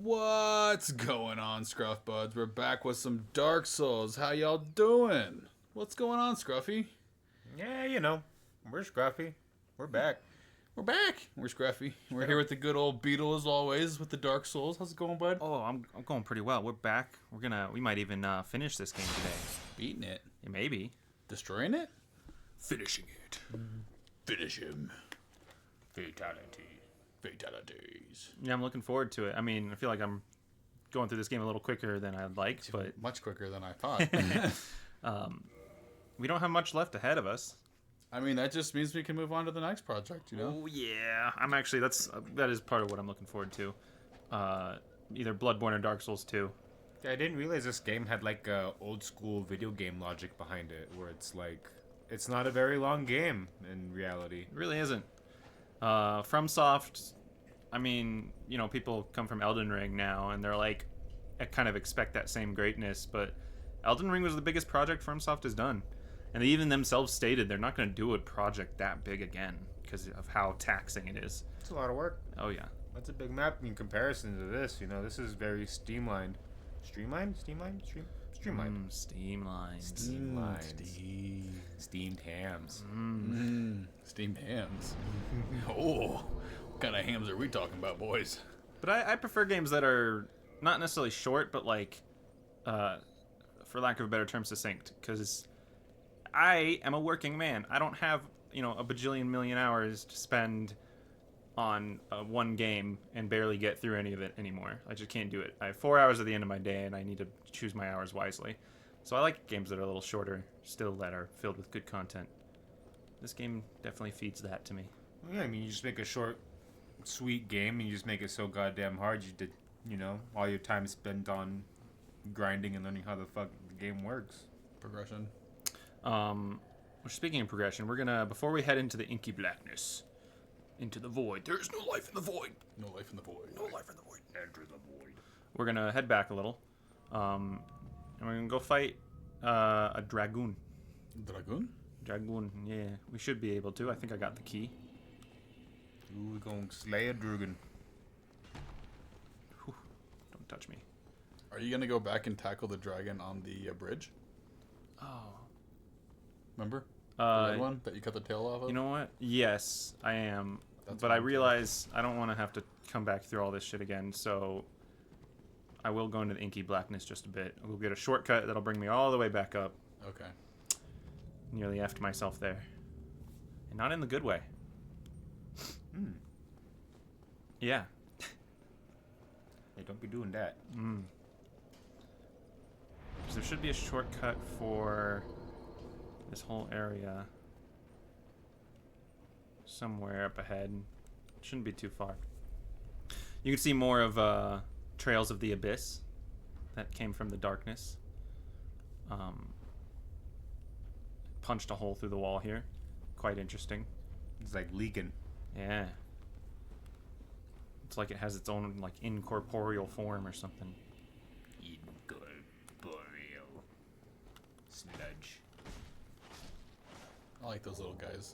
What's going on, Scruff Buds? We're back with some Dark Souls. How y'all doing? What's going on, Scruffy? Yeah, you know, we're Scruffy. We're back. We're back. We're Scruffy. We're here with the good old Beatle as always with the Dark Souls. How's it going, bud? Oh, I'm going pretty well. We're back. We might even finish this game today. Beating it. Yeah, maybe. Destroying it? Finishing it. Finish him. Fatality. Fatalities. Yeah, I'm looking forward to it. I mean, I feel like I'm going through this game a little quicker than I'd like, but Much quicker than I thought. we don't have much left ahead of us. I mean, that just means we can move on to the next project, you know? Oh yeah, I'm actually that is part of what I'm looking forward to. Either Bloodborne or Dark Souls 2. Yeah, I didn't realize this game had like old school video game logic behind it, where it's like it's not a very long game in reality. It really isn't. FromSoft, I mean, you know, people come from Elden Ring now, and they're like, I kind of expect that same greatness, but Elden Ring was the biggest project FromSoft has done. And they even themselves stated they're not going to do a project that big again because of how taxing it is. It's a lot of work. Oh, yeah. That's a big map in comparison to this. You know, this is very streamlined. Streamlined? Streamlined? Streamlined. Streamlined. Steamed hams. Steamed hams. Oh, what kind of hams are we talking about, boys? But I prefer games that are not necessarily short, but like, for lack of a better term, succinct. Because I am a working man. I don't have, you know, a bajillion million hours to spend on one game and barely get through any of it anymore. I just can't do it. I have 4 hours at the end of my day, and I need to choose my hours wisely. So I like games that are a little shorter, still that are filled with good content. This game definitely feeds that to me. Well, yeah, I mean, you just make a short, sweet game, and you just make it so goddamn hard. You did, you know, all your time spent on grinding and learning how the fuck the game works. Progression. Speaking of progression, we're gonna, before we head into the inky blackness, into the void. There's no life in the void. No life in the void. No life in the void. Enter the void. We're gonna head back a little, and we're gonna go fight a dragoon. Dragoon? Dragoon, yeah. We should be able to. I think I got the key. Ooh, we're gonna slay a dragon. Whew. Don't touch me. Are you going to go back and tackle the dragon on the bridge? Oh. Remember? The red one that you cut the tail off of? You know what? Yes, I am. That's but what I I'm realize I don't want to have to come back through all this shit again, so I will go into the inky blackness just a bit. We'll get a shortcut that'll bring me all the way back up. Okay. Nearly effed myself there. And not in the good way. Yeah. Hey, don't be doing that. So there should be a shortcut for this whole area. Somewhere up ahead. Shouldn't be too far. You can see more of Trails of the Abyss that came from the darkness. Punched a hole through the wall here. Quite interesting. It's like leaking. Yeah. It's like it has its own like incorporeal form or something. Incorporeal. Sludge. I like those little guys.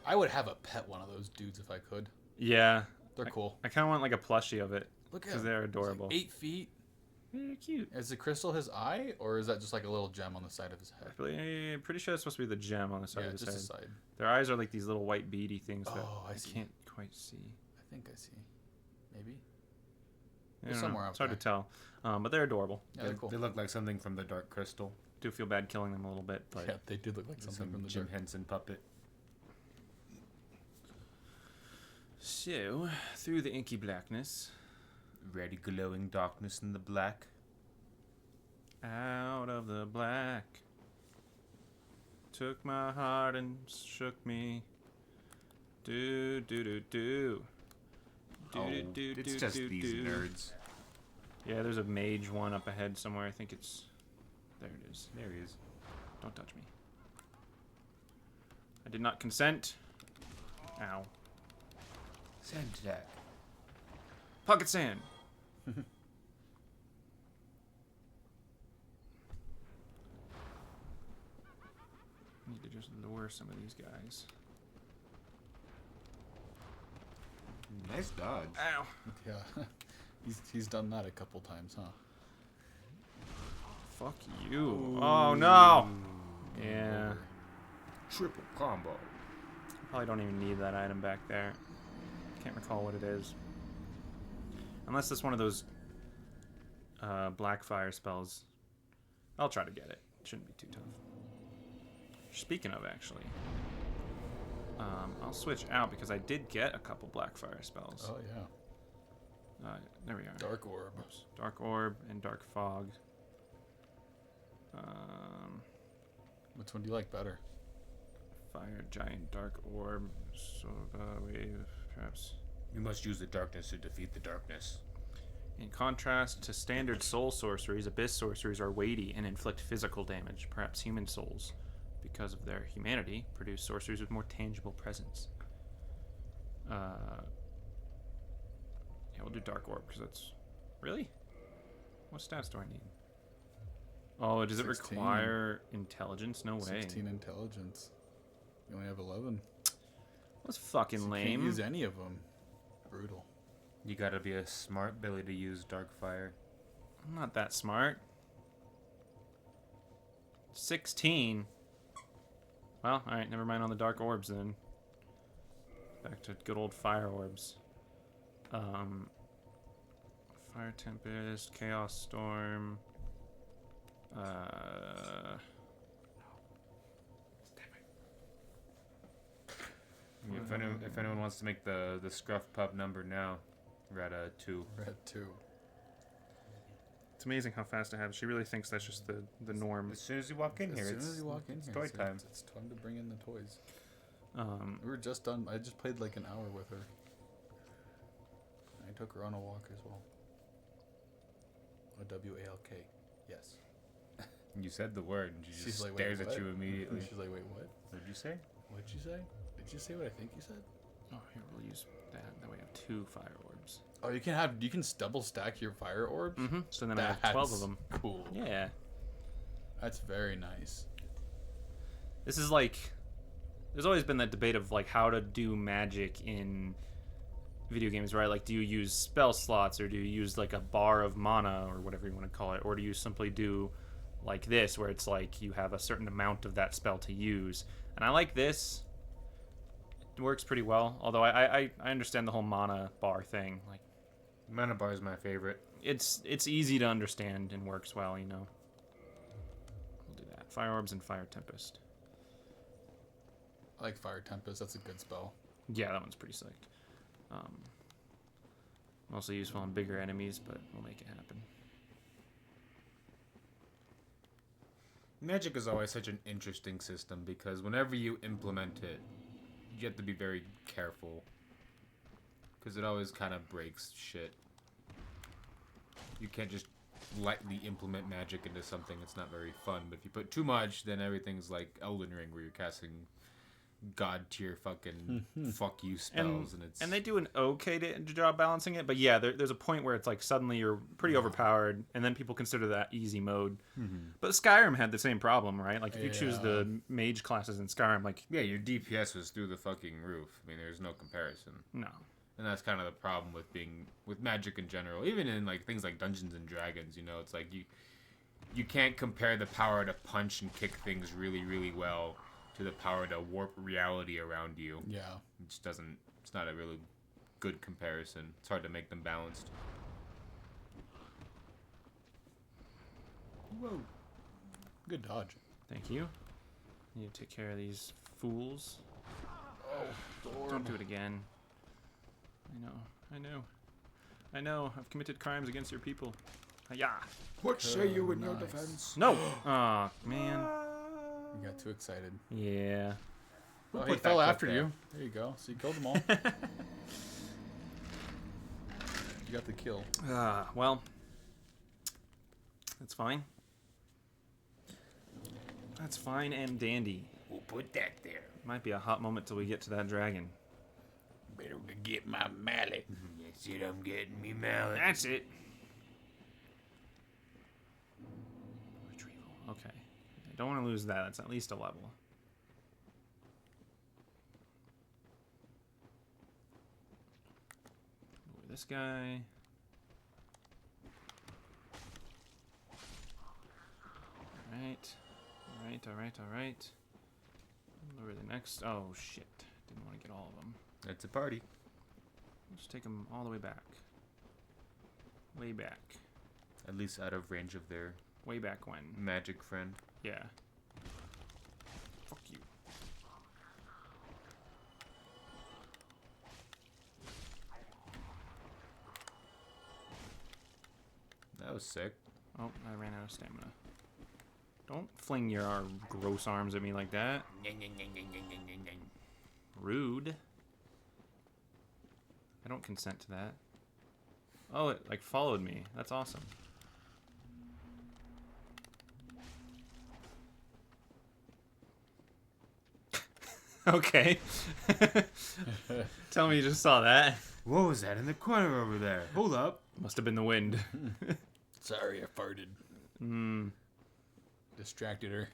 I would have a pet one of those dudes if I could. Yeah. They're cool. I kind of want like a plushie of it. Look at because him. they're adorable. He's like 8 feet. Yeah, cute. Is the crystal his eye, or is that just like a little gem on the side of his head? I'm pretty sure it's supposed to be the gem on the side Yeah, of his just head. the side. Their eyes are like these little white beady things that Oh, I see. can't quite see. I think I see. Maybe. I don't know. somewhere out It's hard there. to tell. But they're adorable. Yeah, they're cool. They look like something from the Dark Crystal. Do feel bad killing them a little bit, but Yeah, they did look like something Some from the Jim dark. Henson puppet. so through the inky blackness, Red glowing darkness in the black. out of the black, took my heart and shook me. Do do do do. It's just these nerds. Yeah, there's a mage one up ahead somewhere. I think it's... There it is. There he is. Don't touch me. I did not consent. Ow. Sand attack. Pocket sand. Need to just lure some of these guys. Nice dodge. Ow. Yeah. He's done that a couple times, huh? Fuck you. Oh no. Yeah. Triple combo. Probably don't even need that item back there. Can't recall what it is. Unless it's one of those black fire spells. I'll try to get it. Shouldn't be too tough. Speaking of, actually, I'll switch out because I did get a couple black fire spells. Oh yeah. There we are. Dark orb. Oops. Dark orb and dark fog. Which one do you like better? Fire giant dark orb. Soda wave, perhaps. You must use the darkness to defeat the darkness. In contrast to standard soul sorceries, abyss sorceries are weighty and inflict physical damage. Perhaps human souls, because of their humanity, produce sorceries with more tangible presence. Yeah, we'll do dark orb because that's really. What stats do I need? Oh, does it 16. require intelligence? No way. 16 intelligence. You only have 11. That's fucking So you lame. can't use any of them. Brutal. You gotta be a smart Billy to use dark fire. I'm not that smart. 16. Well, alright, never mind on the dark orbs then. Back to good old fire orbs. Fire Tempest, Chaos Storm. If anyone wants to make the Scruff pub number now, we're at a 2. We're at 2. It's amazing how fast I have. She really thinks that's just the norm. As soon as you walk in As here, soon it's as you walk in it's here, toy time. It's time to bring in the toys. Um, We were just done. I just played like an hour with her. I took her on a walk as well. A WALK. Yes. You said the word, and she She's just like, wait, stares at what? you immediately. She's like, wait, what? What did you say? What'd you say? Did you say what I think you said? oh, here, we'll use that. That way I have 2 fire orbs. Oh, you can double stack your fire orbs? Mm-hmm. So then I have 12 of them. Cool. Yeah. That's very nice. This is like, there's always been that debate of like how to do magic in video games, right? Like, do you use spell slots or do you use like a bar of mana or whatever you want to call it, or do you simply do like this where it's like you have a certain amount of that spell to use? And I like this. It works pretty well, although I understand the whole mana bar thing. Like, Mana bar is my favorite. it's easy to understand and works well, you know. We'll do that. Fire orbs and fire tempest. I like Fire Tempest. That's a good spell. Yeah, that one's pretty sick. Mostly useful on bigger enemies, but we'll make it happen. Magic is always such an interesting system because whenever you implement it, you have to be very careful because it always kind of breaks shit. You can't just lightly implement magic into something. It's not very fun. But if you put too much, then everything's like Elden Ring where you're casting god tier fucking fuck you spells, and they do an okay job balancing it, but yeah, there's a point where it's like suddenly you're pretty overpowered, and then people consider that easy mode. But Skyrim had the same problem, right? Like if you choose the mage classes in Skyrim, like yeah, your DPS was through the fucking roof. I mean, there's no comparison. no. And that's kind of the problem with magic in general. Even in like things like Dungeons and Dragons, you know, it's like you can't compare the power to punch and kick things really, really well to the power to warp reality around you. Yeah. It just doesn't. It's not a really good comparison. It's hard to make them balanced. Whoa. Good dodge. Thank you. Need to take care of these fools. Oh, Don't do it again. I know. I've committed crimes against your people. Yeah. What say you in your nice. defense? No. Aw, man. You got too excited. Yeah. Oh, put he that fell clip after there? you. There you go. So you killed them all. You got the kill. Well, that's fine. That's fine and dandy. We'll put that there. Might be a hot moment till we get to that dragon. Better get my mallet. That's it. I'm getting me mallet. That's it. Retrieval. Okay. I don't want to lose that. That's at least a level. This guy. Alright. Where are the next? Oh, shit. Didn't want to get all of them. It's a party. Let's take them all the way back. Way back. At least out of range of their Way back when. magic friend. Yeah. Fuck you. That was sick. Oh, I ran out of stamina. Don't fling your gross arms at me like that. Rude. I don't consent to that. Oh, it like followed me. That's awesome. Okay. Tell me you just saw that. What was that in the corner over there? Hold up. Must have been the wind. Sorry, I farted. Distracted her.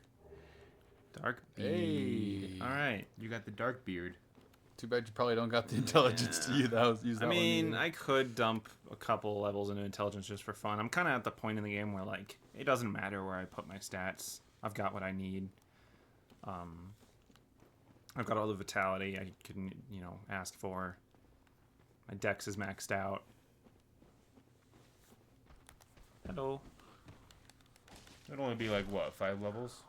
Dark Hey. bead. All right. You got the dark beard. Too bad you probably don't got the intelligence to use that. Use that I one mean, either. I could dump a couple levels into intelligence just for fun. I'm kind of at the point in the game where, like, it doesn't matter where I put my stats. I've got what I need. I've got all the vitality I can, ask for. My dex is maxed out. Hello. It'd only be like, what, 5 levels?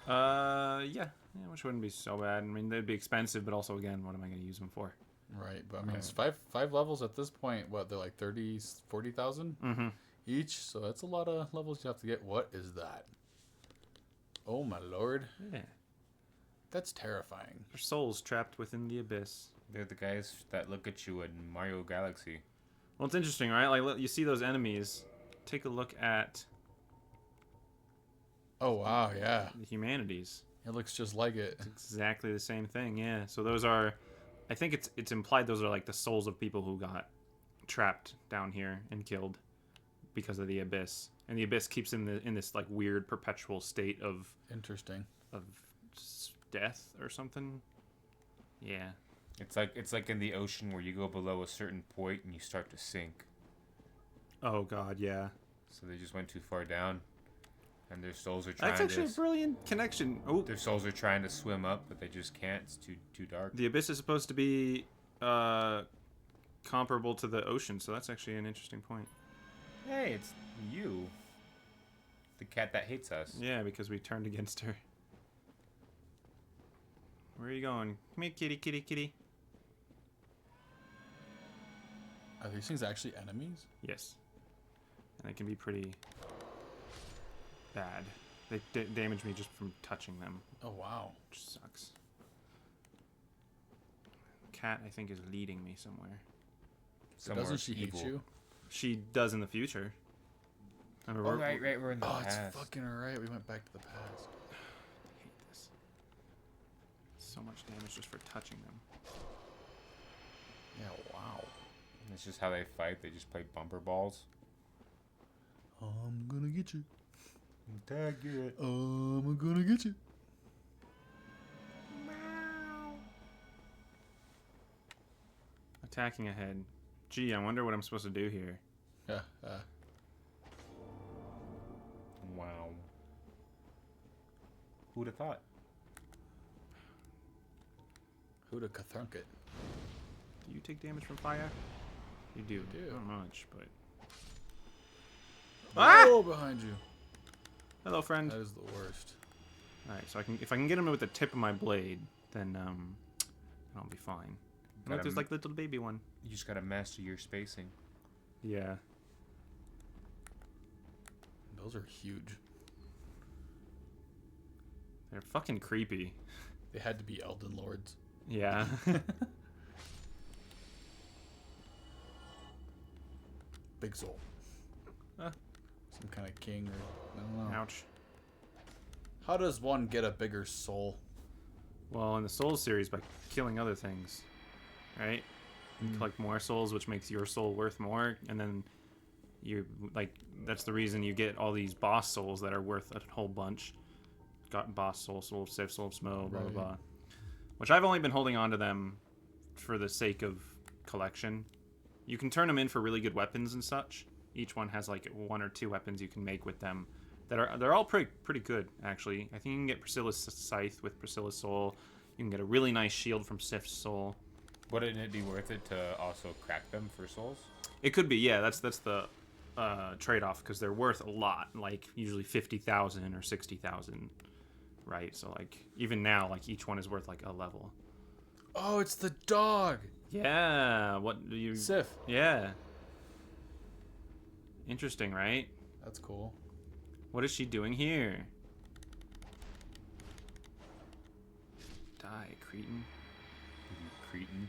Yeah, which wouldn't be so bad. I mean, they'd be expensive, but also, again, what am I going to use them for? Right, but I mean, it's five levels at this point. What, they're like 30, 40,000 each? So that's a lot of levels you have to get. What is that? Oh my lord. Yeah. That's terrifying. Their souls trapped within the abyss. They're the guys that look at you in Mario Galaxy. Well, it's interesting, right? Like, look, you see those enemies. Take a look at Oh wow, yeah. the humanities. It looks just like it. It's exactly the same thing, yeah. So those are, I think it's implied those are like the souls of people who got trapped down here and killed because of the abyss. And the abyss keeps in this like weird perpetual state of Interesting. death or something. Yeah. It's like in the ocean where you go below a certain point and you start to sink. Oh god, yeah. So they just went too far down, and their souls are trying That's actually a to. brilliant connection. Oh, Their souls are trying to swim up, but they just can't. It's too dark. the abyss is supposed to be comparable to the ocean, so that's actually an interesting point. Hey, it's you. The cat that hates us. Yeah, because we turned against her. Where are you going? Come here, kitty, kitty, kitty. Are these things actually enemies? Yes. And they can be pretty bad. They damage me just from touching them, Oh wow. which sucks. Cat, I think, is leading me somewhere. Somewhere Doesn't she evil. hate you? She does in the future. I mean, Oh, right, we're in the Oh, past. it's fucking alright. We went back to the past. I hate this. So much damage just for touching them. Yeah, wow. It's just how they fight. They just play bumper balls. I'm gonna get you. Tag it. I'm gonna get you. Attacking ahead. Gee, I wonder what I'm supposed to do here. Yeah. Wow. Who'd have thought? Who'da kathunk it? Do you take damage from fire? You do. I do. Not much, but... Oh, behind you. Hello, friend. That is the worst. Alright, so if I can get him with the tip of my blade, then I'll be fine. Look, Gotta there's like the little baby one. You just gotta master your spacing. Yeah. Those are huge. They're fucking creepy. They had to be Elden Lords. Yeah. Big soul. Some kind of king or I don't know. Ouch. How does one get a bigger soul? Well, in the Souls series, by killing other things, right? You collect more souls, which makes your soul worth more, and then you that's the reason you get all these boss souls that are worth a whole bunch. Got boss soul, Civ soul, Smo, blah blah Right. blah. Which I've only been holding on to them for the sake of collection. You can turn them in for really good weapons and such. Each one has like 1 or 2 weapons you can make with them they're all pretty good actually. I think you can get Priscilla's Scythe with Priscilla's Soul. You can get a really nice shield from Sif's Soul. Wouldn't it be worth it to also crack them for souls? It could be, yeah. That's the trade-off because they're worth a lot, like usually 50,000 or 60,000, right? So like even now, like each one is worth like a level. Oh, it's the dog. Yeah. What do you? Sif. Yeah. Interesting, right? That's cool. What is she doing here? Die, cretin. Cretin.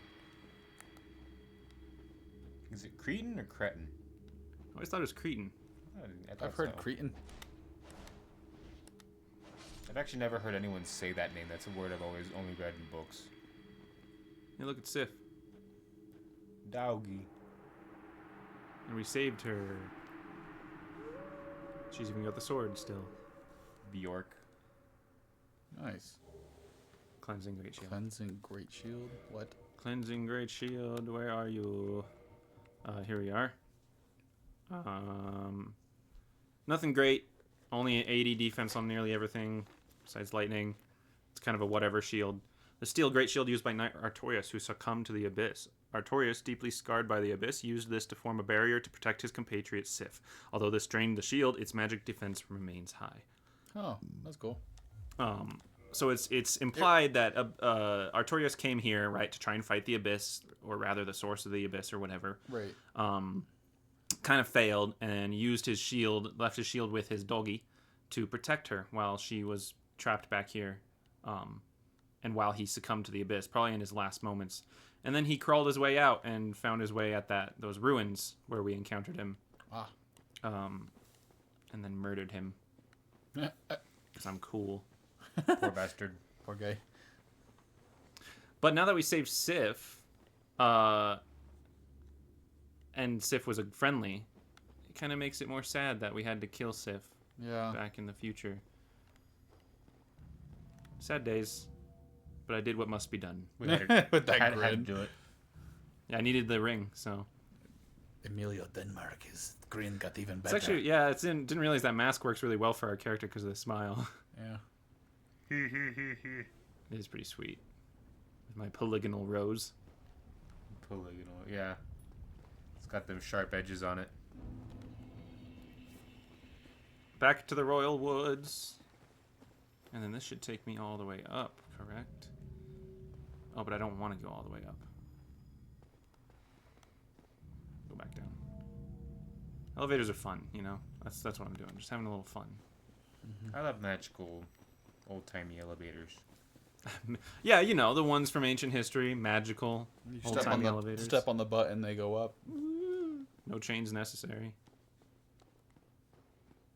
Is it cretin or cretin? I always thought it was cretin. I've heard Cretan. I've actually never heard anyone say that name. That's a word I've always only read in books. Hey, look at Sif. Doggy. And we saved her. She's even got the sword still. Bjork. Nice. Cleansing Great Shield. Cleansing Great Shield. What? Cleansing Great Shield, where are you? Here we are. Nothing great. Only an 80 defense on nearly everything besides lightning. It's kind of a whatever shield. The steel great shield used by Knight Artorias, who succumbed to the Abyss. Artorias, deeply scarred by the Abyss, used this to form a barrier to protect his compatriot Sif. Although this drained the shield, its magic defense remains high. Oh, that's cool. So it's implied that Artorias came here, right, to try and fight the Abyss, or rather the source of the Abyss or whatever. Right. Kind of failed and used his shield, left his shield with his doggy to protect her while she was trapped back here. And while he succumbed to the Abyss, probably in his last moments. And then he crawled his way out and found his way at those ruins where we encountered him. Ah. And then murdered him. Because I'm cool. Poor bastard. Poor guy. But now that we saved Sif, and Sif was a friendly, it kind of makes it more sad that we had to kill Sif back in the future. Sad days. But I did what must be done. With that had grin. to do it. Yeah, I needed the ring, so. Emilio Denmark, his grin got even It's better. actually, yeah, didn't realize that mask works really well for our character because of the smile. Yeah. It is pretty sweet. With my polygonal rose. Polygonal, yeah. It's got them sharp edges on it. Back to the Royal Woods. And then this should take me all the way up, correct? Oh, but I don't want to go all the way up. Go back down. Elevators are fun, you know? That's what I'm doing. Just having a little fun. I love magical, old-timey elevators. Yeah, you know, the ones from ancient history, magical, old-timey elevators. Step on the button, they go up. No chains necessary.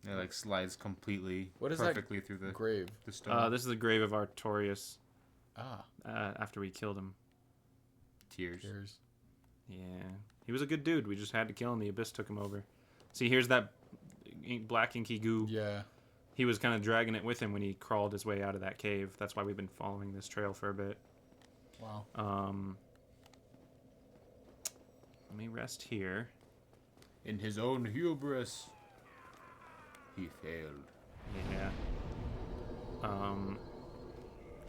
It like slides completely, What is perfectly through the grave? The stone. This is the grave of Artorias. Ah. After we killed him. Tears. Cheers. Yeah. He was a good dude. We just had to kill him. The Abyss took him over. See, here's that black inky goo. Yeah. He was kind of dragging it with him when he crawled his way out of that cave. That's why we've been following this trail for a bit. Wow. Let me rest here. In his own hubris, he failed. Yeah.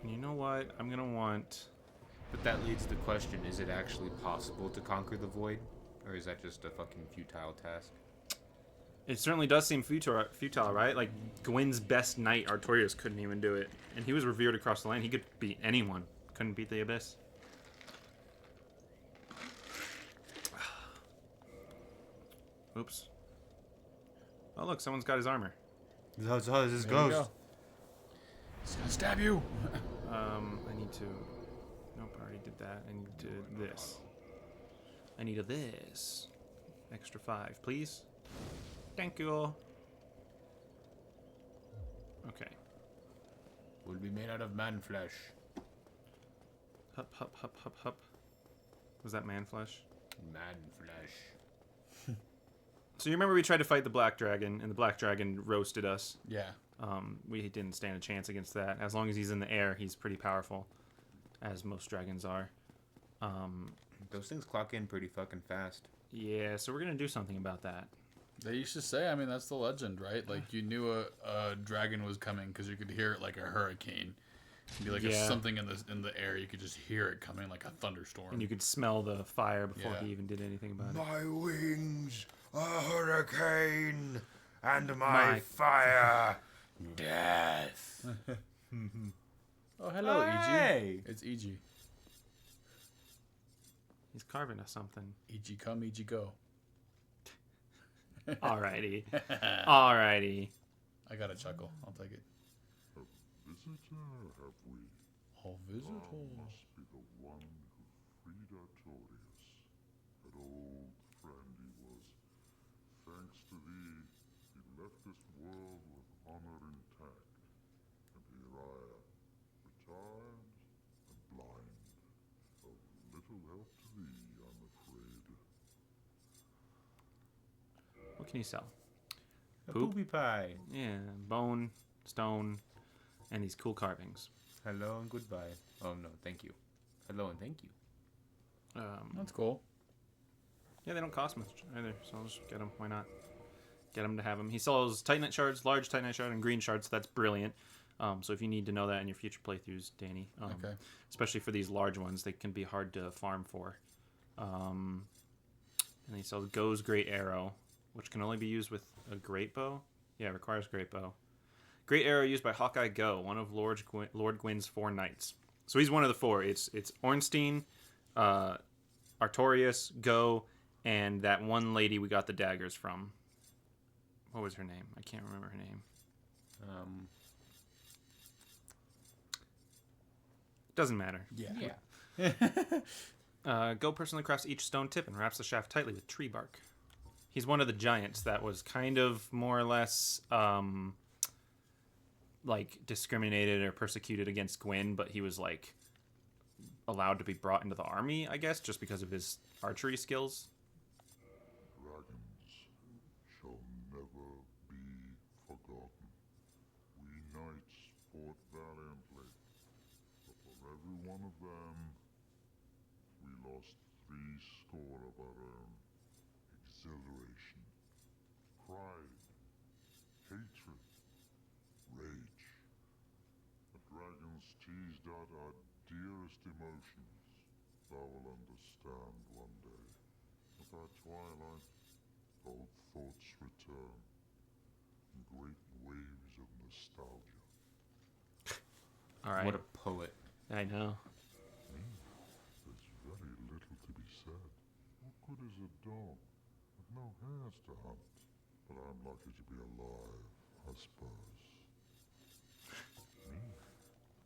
You know what? I'm gonna want... But that leads to the question, is it actually possible to conquer the void? Or is that just a fucking futile task? It certainly does seem futile, right? Like, Gwyn's best knight, Artorias, couldn't even do it. And he was revered across the land. He could beat anyone. Couldn't beat the Abyss. Oops. Oh, look, someone's got his armor. That's how this There you go. He's gonna stab you. I need to... Nope, I already did that. I need to this. I need a this. Extra 5, please. Thank you. Okay. Will be made out of man flesh. Hup, hup, hup, hup, hup. Was that man flesh? Man flesh. So you remember we tried to fight the Black Dragon, and the Black Dragon roasted us. Yeah. We didn't stand a chance against that. As long as he's in the air, he's pretty powerful, as most dragons are. Those things clock in pretty fucking fast. Yeah, so we're gonna do something about that. They used to say, I mean, that's the legend, right? Like, you knew a dragon was coming because you could hear it like a hurricane. It'd be like something in the air. You could just hear it coming like a thunderstorm. And you could smell the fire before he even did anything about it. My wings, a hurricane, and my fire, death. Oh, hello, Hey! E.G. It's E.G. He's carving us something. E.G. come, E.G. go. Alrighty. Alrighty. I got a chuckle. I'll take it. Visitor, have we? Oh, visitor. Must be the one who freed Artorias. That old friend he was. Thanks to thee, he left this world with honor intact. And here I am, retired and blind. Of little help to thee, I'm afraid. What can you sell? A Poop? poopy pie. Yeah, bone, stone, and these cool carvings. Hello and goodbye. Oh no, thank you. Hello and thank you. That's cool. Yeah, they don't cost much either, so I'll just get them. Why not? Get him to have them. He sells Titanite shards, large Titanite shard, and green shards, so that's brilliant. So if you need to know that in your future playthroughs, Danny, Okay. especially for these large ones, they can be hard to farm for. And he sells Go's Great Arrow, which can only be used with a great bow. Yeah, it requires great bow. Great Arrow used by Hawkeye Go, one of Lord Gwyn's 4 knights. So he's one of the 4. It's Ornstein, Artorias, Go, and that one lady we got the daggers from. What was her name? I can't remember her name. Doesn't matter. Yeah. Go personally crafts each stone tip and wraps the shaft tightly with tree bark. He's one of the giants that was kind of more or less like discriminated or persecuted against Gwyn, but he was like allowed to be brought into the army, I guess, just because of his archery skills. Dragons shall never be forgotten. We knights fought valiantly, but for every one of them, we lost 70 of our own. Exhilaration, pride, hatred, rage. The dragons teased out our dearest emotions. Thou will understand one day. At our twilight, old thoughts return in great waves of nostalgia. All right. What a poet. I know. There's very little to be said. What good is a dog with no hairs to hunt? But I'm lucky to be alive, I suppose.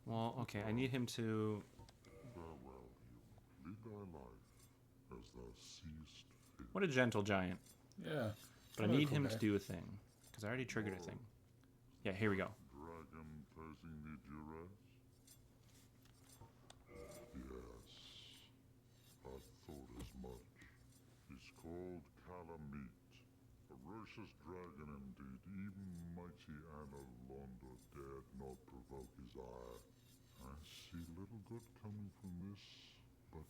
Well, okay, I need him to... Farewell, human. Lead thy life as thou seest fit. What a gentle giant. Yeah. But I need him to do a thing, because I already triggered a thing. Yeah, here we go. Dragon posing me duress? Yes, I thought as much. He's called Calamite. Ferocious dragon indeed. Even mighty Anna dared not provoke his ire. I see little good coming from this, but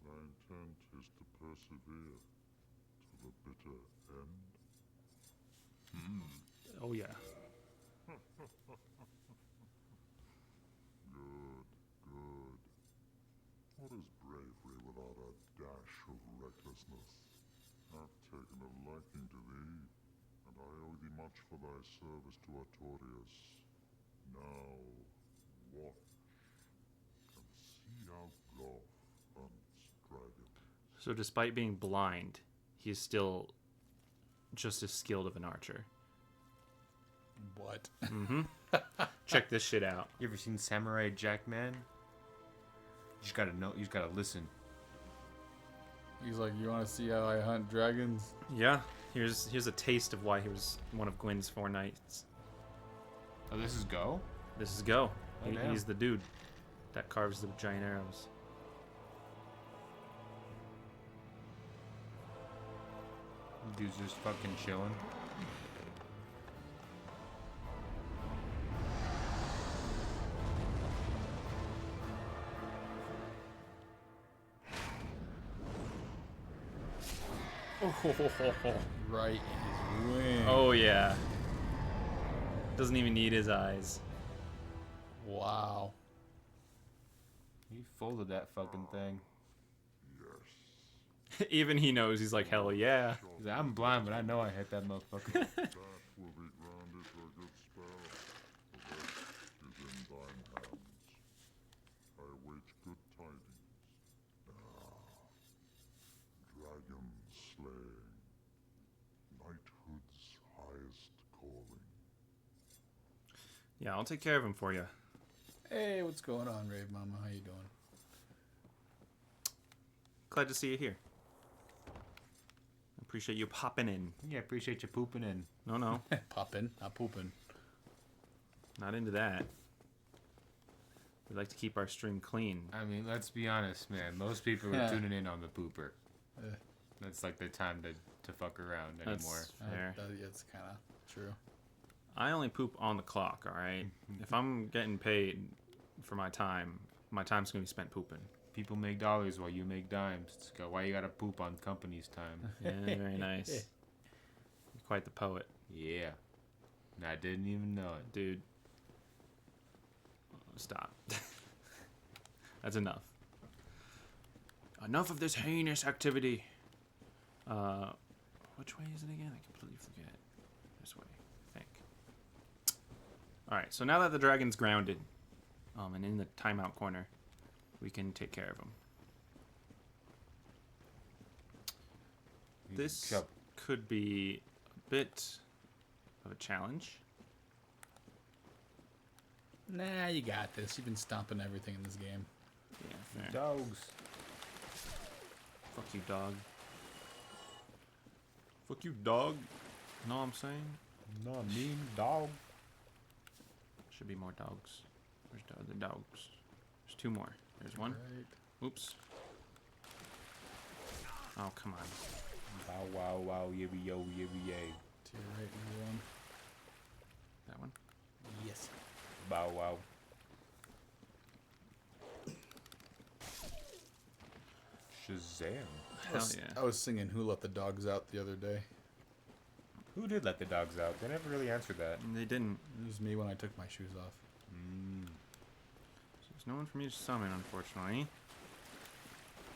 thy intent is to persevere to the bitter end. Oh, yeah. Good, good. What is bravery without a dash of recklessness? I've taken a liking to thee, and I owe thee much for thy service to Artorias. Now, watch, and see how Goth hunts dragons. So despite being blind, he's still just as skilled of an archer. What? Check this shit out. You ever seen Samurai Jack, man? You just gotta know. You just gotta listen. He's like, you want to see how I hunt dragons? Yeah, here's a taste of why he was one of Gwyn's 4 knights. Oh, this is Go? This is Go. Oh, damn. He's the dude that carves the giant arrows. Dude's just fucking chilling. Right in his wing. Oh yeah. Doesn't even need his eyes. Wow. He folded that fucking thing. Even he knows. He's like, hell yeah. He's like, I'm blind, but I know I hit that motherfucker. That will be granted a good spell. The rest is in thine hands. I await good tidings. Dragon slaying. Knighthood's highest calling. Yeah, I'll take care of him for you. Hey, what's going on, Rave Mama? How you doing? Glad to see you here. Appreciate you popping in. Yeah, appreciate you pooping in. No, Popping, not pooping. not into that. We like to keep our stream clean. I mean, let's be honest, man. Most people are tuning in on the pooper. Eh. That's like their time to fuck around anymore. That's fair. It's kind of true. I only poop on the clock, all right? If I'm getting paid for my time's going to be spent pooping. People make dollars while you make dimes. It's why you gotta poop on company's time. Yeah, very nice. You're quite the poet, Yeah. And I didn't even know it. dude. Stop. That's enough. Enough of this heinous activity. Which way is it again? I completely forget. This way, I think. Alright, so now that the dragon's grounded, and in the timeout corner, we can take care of him. This Yep. could be a bit of a challenge. Nah, you got this. You've been stomping everything in this game. Yeah, fair. Dogs. Fuck you, dog. Fuck you, dog. Know what I'm saying? No, mean dog. Should be more dogs. Where's the other dogs? There's two more. There's one. Right. Oops. Oh, come on. Bow wow wow yibby yo yibby yay. To your right, number one. That one? Yes. Bow wow. Shazam. Hell yeah. I was singing "Who Let the Dogs Out" the other day. Who did let the dogs out? They never really answered that. They didn't. It was me when I took my shoes off. So there's no one for me to summon, unfortunately.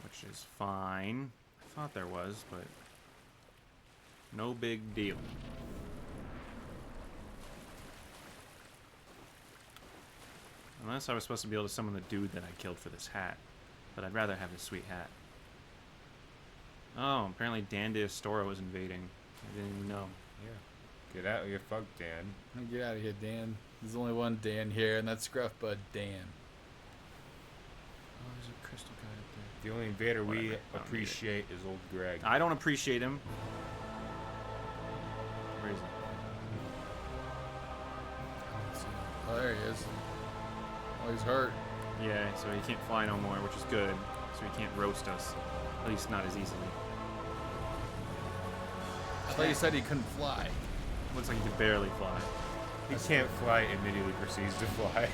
Which is fine. I thought there was, but no big deal. Unless I was supposed to be able to summon the dude that I killed for this hat. But I'd rather have this sweet hat. Oh, apparently Dan Diastora was invading. I didn't even know. Yeah. Get out of here, fuck Dan. Get out of here, Dan. There's only one Dan here, and that's Scruff Bud Dan. Oh, there's a crystal guy up The only invader we Whatever. I don't need it. appreciate is old Greg. there. I don't appreciate him. Where is he? Oh, there he is. Oh, he's hurt. Yeah, so he can't fly no more, which is good. So he can't roast us. At least not as easily. I thought you said he couldn't fly. Looks like he could barely fly. He can't fly, immediately proceeds to fly.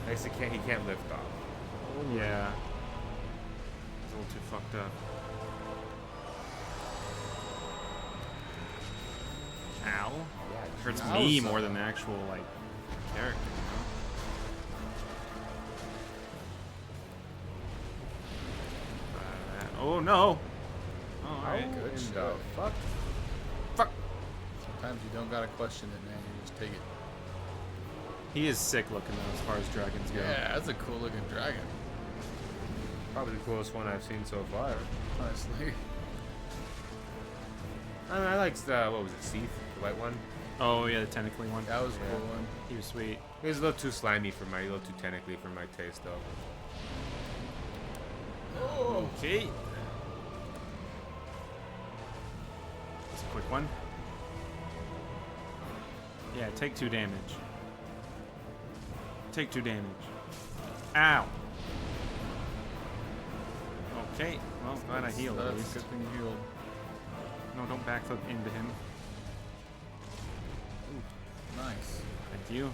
I guess he can't lift off. Yeah. He's a little too fucked up. Ow. Yeah, Hurts Ow, me son. more than the actual, like, character, you know? Oh, no! Oh, alright. Good in shit. the fuck? Fuck! Sometimes you don't gotta question it, man. You just take it. He is sick looking, though, as far as dragons go. Yeah, that's a cool looking dragon. Probably the coolest one I've seen so far. Honestly. I mean, I liked the, what was it, Seath? The white one? Oh, yeah, the tentacly one. That was a cool one. He was sweet. It was a little too slimy for a little too tentacly for my taste, though. Okay. That's a quick one. Yeah, take 2 damage. Take 2 damage. Ow. Okay. Well, glad I healed at That's least. a good thing you healed. No, don't backflip into him. Nice. Thank you.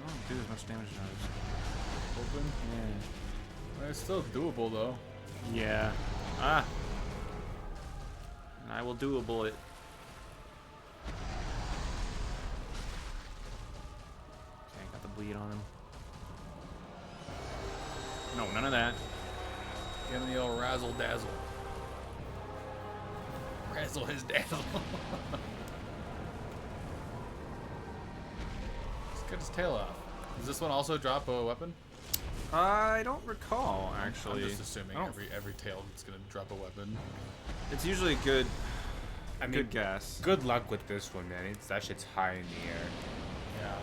Oh, do as much damage as I was. Open. Yeah. It's still doable though. Yeah. Ah. will do a bullet. Okay, got the bleed on him. No, none of that. Give him the old razzle dazzle. Razzle his dazzle. Let's cut his tail off. Does this one also drop a weapon? I don't recall, actually. I'm just assuming I don't- every tail is gonna drop a weapon. It's usually good. I mean, Good guess. good luck with this one, man. That shit's high in the air. Yeah.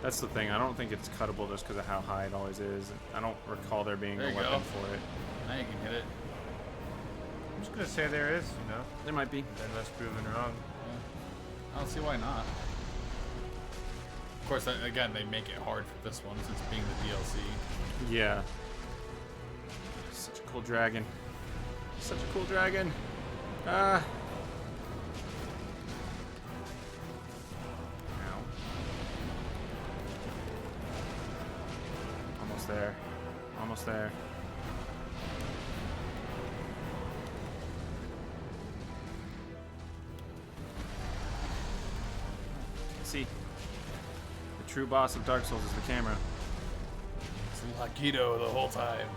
That's the thing. I don't think it's cuttable just because of how high it always is. I don't recall there being There a you weapon go. for it. Now you can hit it. I'm just gonna say there is, you know, There might be. unless proven wrong. Yeah. I don't see why not. Of course, again, they make it hard for this one since being the DLC. Yeah. Such a cool dragon. Such a cool dragon. Ah. Ow. Almost there. Almost there. See, the true boss of Dark Souls is the camera. It's Lakido the whole time.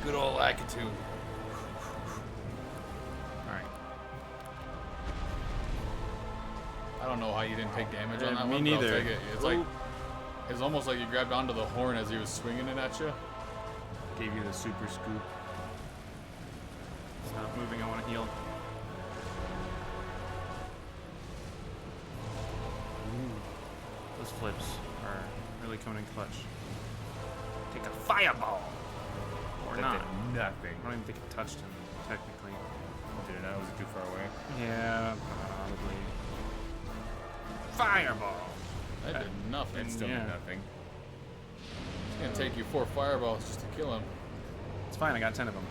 Good old Lakitu. Alright. I don't know how you didn't take damage on that Me one, but I'll neither. take it. It's almost like you grabbed onto the horn as he was swinging it at you. Gave you the super scoop. Stop moving, I want to heal. Those flips are really coming in clutch. Take a fireball! Or That not. did nothing. I don't even think it touched him, technically. Did it not? Was it too far away? Yeah, probably. Fireball! That did nothing. It still yeah. did nothing. It's gonna take you 4 fireballs just to kill him. It's fine, I got 10 of them.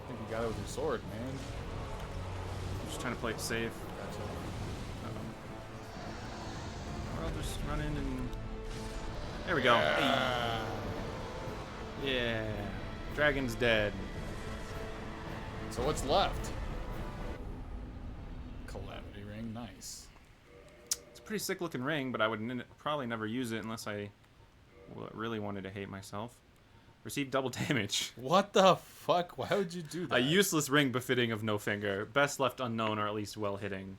I think you got it with your sword, man. I'm just trying to play it safe. Gotcha. Or I'll just run in and... There we go. Ah. Yeah. Dragon's dead. So what's left? Calamity ring, nice. It's a pretty sick looking ring, but I would probably never use it unless I really wanted to hate myself. Receive double damage. What the fuck? Why would you do that? A useless ring befitting of no finger. Best left unknown or at least well hitting.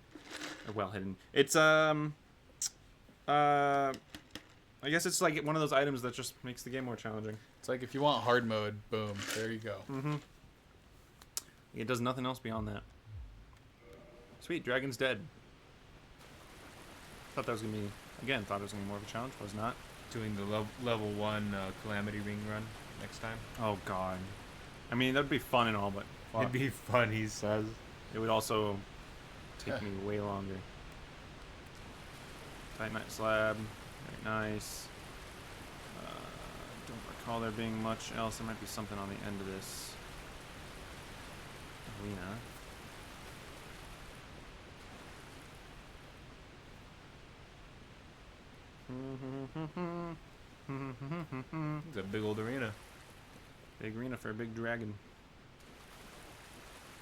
Or well hidden. It's I guess it's like one of those items that just makes the game more challenging. It's like if you want hard mode, boom, there you go. Mm-hmm. It does nothing else beyond that. Sweet, dragon's dead. Thought that was gonna be thought it was gonna be more of a challenge. Was not. Doing the level 1 Calamity Ring run next time. Oh god. I mean that'd be fun and all, but fuck. It'd be fun, he says. It would also take me way longer. Titanite slab. Very nice. Don't recall there being much else. There might be something on the end of this arena. It's a big old arena. Big arena for a big dragon.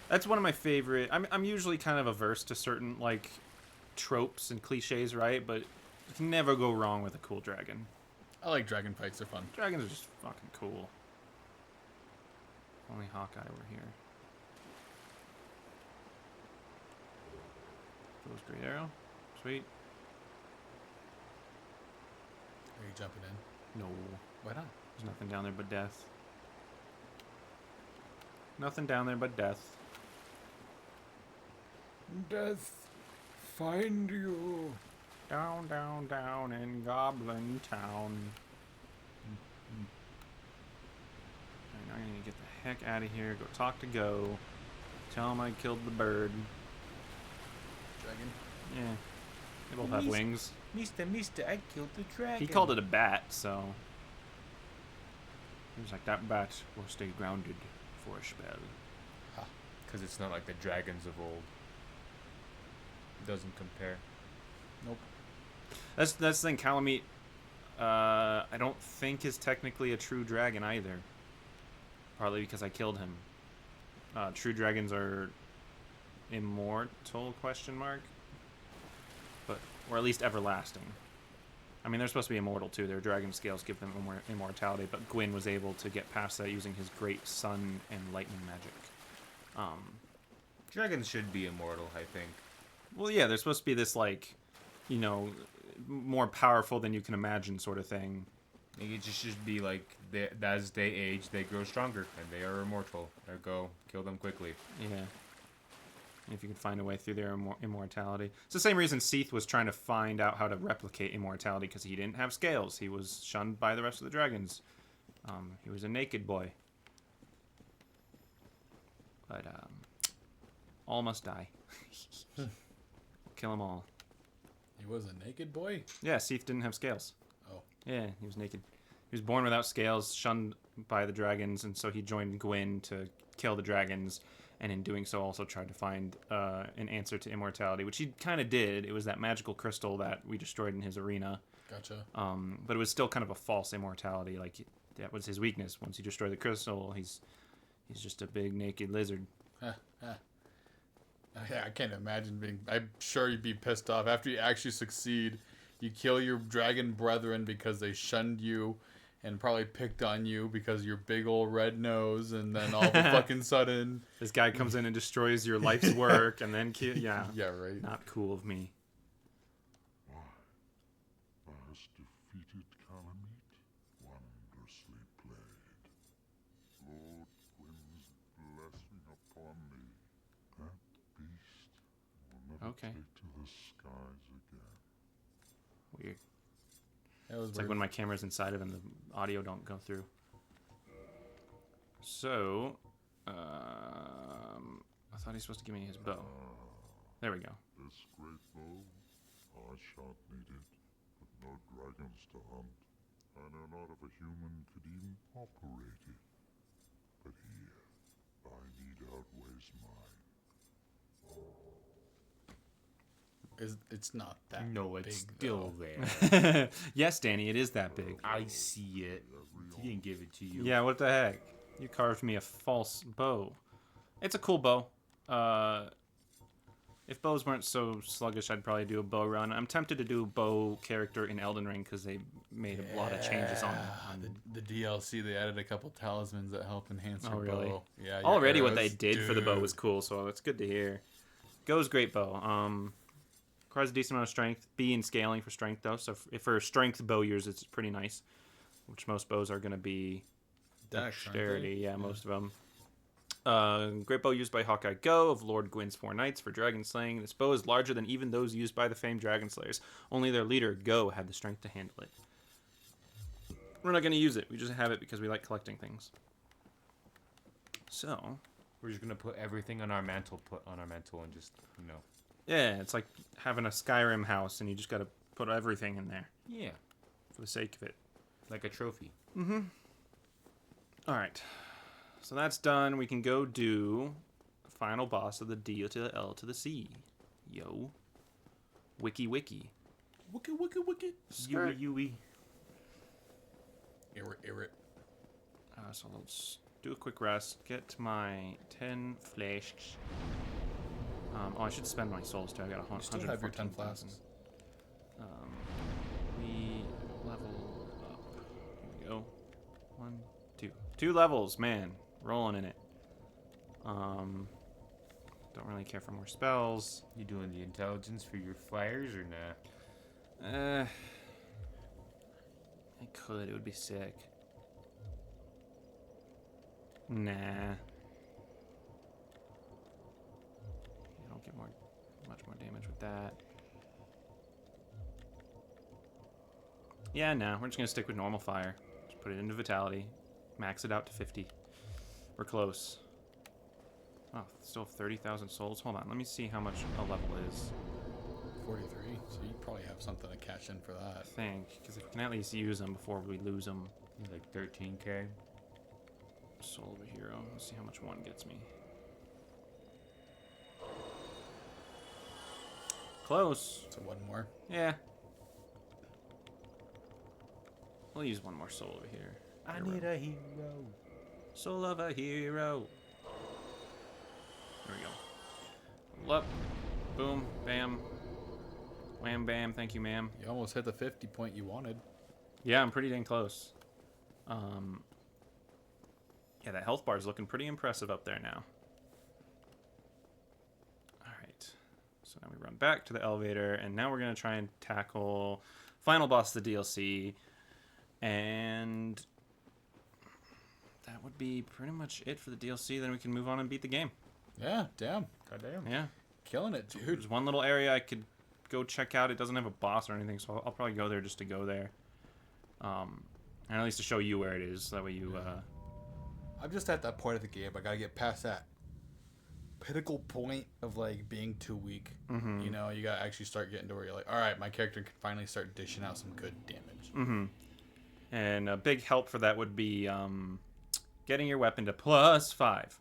That's one of my favorite. I'm usually kind of averse to certain like tropes and cliches, right? But you can never go wrong with a cool dragon. I like dragon fights, they're fun. Dragons are just fucking cool. Only Hawkeye were here. Throws great arrow. Sweet. Are you jumping in? No. Why not? There's nothing down there but death. Nothing down there but death. Death, find you. Down, down, down in Goblin Town. Alright, now I need to get the heck out of here. Go talk to Go. Tell him I killed the bird. Dragon. Yeah. They both have wings. Mister, I killed the dragon. He called it a bat, so... He was like, that bat will stay grounded for a spell. Because it's not like the dragons of old. It doesn't compare. Nope. That's the thing, Calamite, I don't think is technically a true dragon either. Partly because I killed him. true dragons are immortal, question mark. But, or at least everlasting. I mean, they're supposed to be immortal too. Their dragon scales give them immortality, but Gwyn was able to get past that using his great sun and lightning magic. Dragons should be immortal, I think. Well, yeah, they're supposed to be this, like, you know, more powerful than you can imagine sort of thing. It just should be like, as they age, they grow stronger, and they are immortal. Ergo, kill them quickly. Yeah. If you could find a way through their immortality. It's the same reason Seath was trying to find out how to replicate immortality, because he didn't have scales. He was shunned by the rest of the dragons. He was a naked boy. But, all must die. Kill them all. He was a naked boy? Yeah, Seath didn't have scales. Oh. Yeah, he was naked. He was born without scales, shunned by the dragons, and so he joined Gwyn to kill the dragons, and in doing so also tried to find an answer to immortality, which he kind of did. It was that magical crystal that we destroyed in his arena. Gotcha. But it was still kind of a false immortality. Like, that was his weakness. Once you destroy the crystal, he's just a big naked lizard. Yeah, I can't imagine being... I'm sure you'd be pissed off. After you actually succeed, you kill your dragon brethren because they shunned you and probably picked on you because of your big old red nose, and then all of a fucking sudden... This guy comes in and destroys your life's work, and then yeah. Yeah, right. Not cool of me. Why, thou hast defeated Calamite. Wondrously played. Lord Gwyn's blessing upon thee. That beast will never Okay. take to the skies again. Weird. That was It's like weird. when my camera's inside of him, the audio don't go through. So, I thought he was supposed to give me his bow. There we go. This great bow, I shan't need it, but no dragons to hunt. I know not if a human could even operate it. But here, thy need outweighs mine. It's not that No, it's big, still though. there. Yes, Danny, it is that big. I see it. He didn't give it to you. Yeah, what the heck? You carved me a false bow. It's a cool bow. If bows weren't so sluggish, I'd probably do a bow run. I'm tempted to do a bow character in Elden Ring because they made a lot of changes on the DLC. They added a couple talismans that help enhance your really? bow. Yeah, your already what they arrows, did for the bow dude. was cool, so it's good to hear. Go's great bow. Requires a decent amount of strength. B in scaling for strength, though. So if for strength bow users, it's pretty nice. Which most bows are going to be Dex, aren't dexterity. they? Yeah, most of them. Great bow used by Hawkeye Go of Lord Gwyn's Four Knights for dragon slaying. This bow is larger than even those used by the famed dragon slayers. Only their leader, Go, had the strength to handle it. We're not going to use it. We just have it because we like collecting things. So, We're just gonna put everything on our mantle, and just, you know. yeah, it's like having a Skyrim house, and you just got to put everything in there Yeah, for the sake of it. like a trophy. All right. So that's done. We can go do the final boss of the D to the L to the C. Yo. Wiki wiki. Wiki, wiki, wiki. Skirt. Yui. Irrit. So let's do a quick rest. Get my 10 flasks. Oh, I should spend my souls too. I got You still have your 10 flasks. We level up. Here we go. 1, 2. 2 levels, man. Rolling in it. Don't really care for more spells. You doing the intelligence for your fires or nah? I could. It would be sick. Nah. I don't get much more damage with that. Yeah, nah. We're just gonna stick with normal fire. Just put it into vitality. Max it out to 50. We're close. Oh, still have 30,000 souls. Hold on. Let me see how much a level is. 43. So you probably have something to cash in for that. I think, because if we can at least use them before we lose them. Like 13k. Soul of a hero. Let's see how much one gets me. Close. So one more. Yeah. We'll use one more soul over here. I need a hero. Soul of a hero. There we go. Level up. Boom. Bam. Wham bam. Thank you, ma'am. You almost hit the 50 point you wanted. Yeah, I'm pretty dang close. Yeah, that health bar is looking pretty impressive up there now. All right. So now we run back to the elevator, and now we're going to try and tackle final boss of the DLC. And that would be pretty much it for the DLC. Then we can move on and beat the game. Yeah, damn. Goddamn. Yeah. Killing it, dude. There's one little area I could go check out. It doesn't have a boss or anything, so I'll probably go there just to go there. And at least to show you where it is. That way you... I'm just at that point of the game. I gotta get past that pinnacle point of like being too weak. Mhm. You know, you gotta actually start getting to where you're like, all right, my character can finally start dishing out some good damage. Mm-hmm. And a big help for that would be getting your weapon to +5.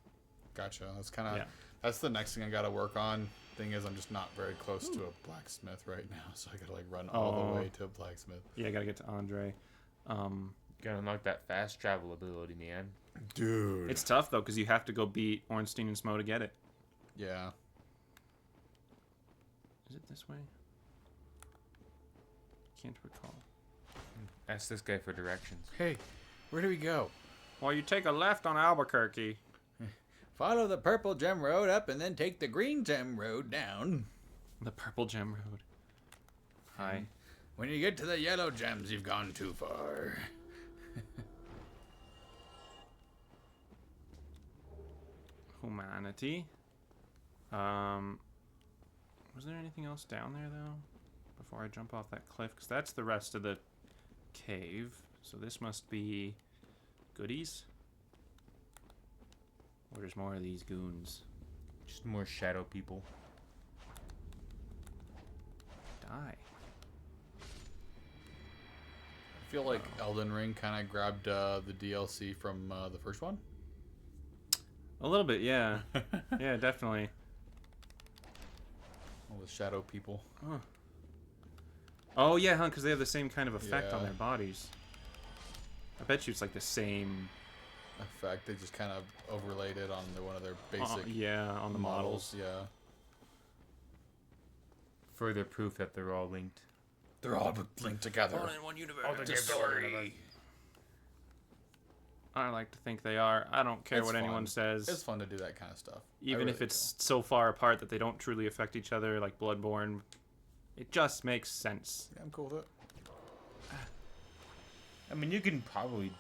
Gotcha. That's kind of Yeah. that's the next thing I gotta work on. Thing is, I'm just not very close to a blacksmith right now, so I gotta like run all Oh. the way to a blacksmith. Yeah, I gotta get to Andre. Gotta unlock that fast travel ability, man. Dude. It's tough though because you have to go beat Ornstein and Smo to get it. Yeah. Is it this way? Can't recall. Ask this guy for directions. Hey, where do we go? Well, you take a left on Albuquerque. Follow the purple gem road up and then take the green gem road down. The Purple Gem Road. Hi. When you get to the yellow gems, you've gone too far. Humanity. Was there anything else down there though? Before I jump off that cliff, because that's the rest of the cave. So this must be goodies. Or there's more of these goons. Just more shadow people. Die. I feel like Elden Ring kind of grabbed the DLC from the first one. A little bit, yeah. Yeah, definitely. All the shadow people. Huh. Oh yeah, huh? Because they have the same kind of effect on Yeah. their bodies. I bet you it's like the same. Effect. They just kind of overlaid it on one of their basic Yeah, on the models. Yeah. Further proof that they're all linked. They're all linked together. in one universe. Story. I like to think they are. I don't care It's what anyone fun. says. It's fun to do that kind of stuff. I Even really if it's so far apart that they don't truly affect each other, like Bloodborne. It just makes sense. do. Yeah, I'm cool with it. I mean, you can probably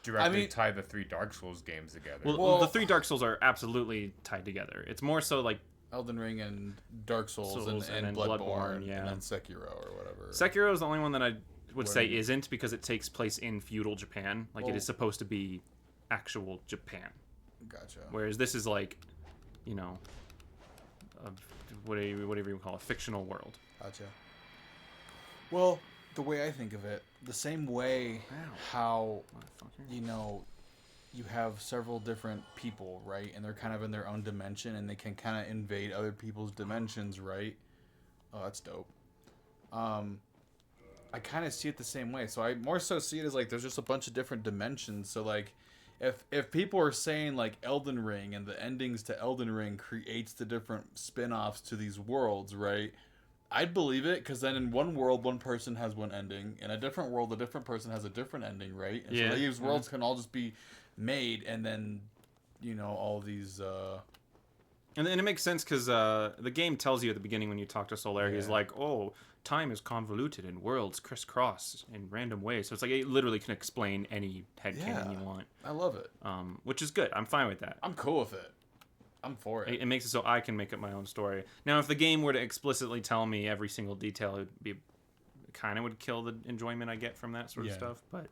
directly mean- tie the 3 Dark Souls games together. Well, the 3 Dark Souls are absolutely tied together. It's more so like Elden Ring and Dark Souls, Souls and and then Bloodborne, Bloodborne, yeah. and then Sekiro or whatever. Sekiro is the only one that I would say Where- isn't because it takes place in feudal Japan. Like it Oh. is supposed to be actual Japan. Gotcha. Whereas this is like, you know, whatever you call a fictional world. Gotcha. Well, the way I think of it, the same way Ow. how, Motherfucker. you know, you have several different people, right? And they're kind of in their own dimension and they can kind of invade other people's dimensions, right? Oh, that's dope. I kind of see it the same way. So I more so see it as like there's just a bunch of different dimensions. So like if people are saying like Elden Ring and the endings to Elden Ring creates the different spin-offs to these worlds, right? I'd believe it because then in one world, one person has one ending. In a different world, a different person has a different ending, right? And Yeah. so these worlds can all just be made, and then, you know, all these. And then it makes sense because the game tells you at the beginning when you talk to Solaire, he's Yeah. like, oh, time is convoluted and worlds crisscross in random ways. So it's like it literally can explain any headcanon you want, I love it. which is good. I'm fine with that. I'm cool with it. I'm for it. It makes it so I can make up my own story. Now, if the game were to explicitly tell me every single detail, it kind of would kill the enjoyment I get from that sort of Yeah. stuff. But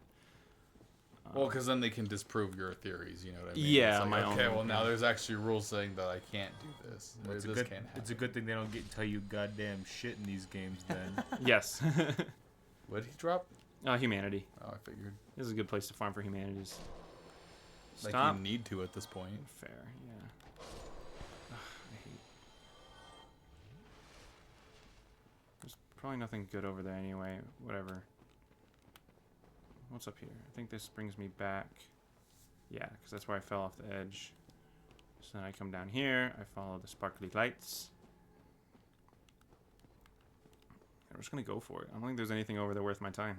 Well, because then they can disprove your theories. You know what I mean? Yeah, It's like, my own. okay, well now there's actually rules saying that I can't do this. Or it's, a this good, can't happen. it's a good thing they don't get tell you goddamn shit in these games then. yes, What did he drop? humanity. Oh, I figured. This is a good place to farm for humanities. Like Stop. you need to at this point. Fair, yeah. Ugh, I hate. There's probably nothing good over there anyway. Whatever. What's up here? I think this brings me back. Yeah, because that's where I fell off the edge. So then I come down here. I follow the sparkly lights. I'm just gonna go for it. I don't think there's anything over there worth my time.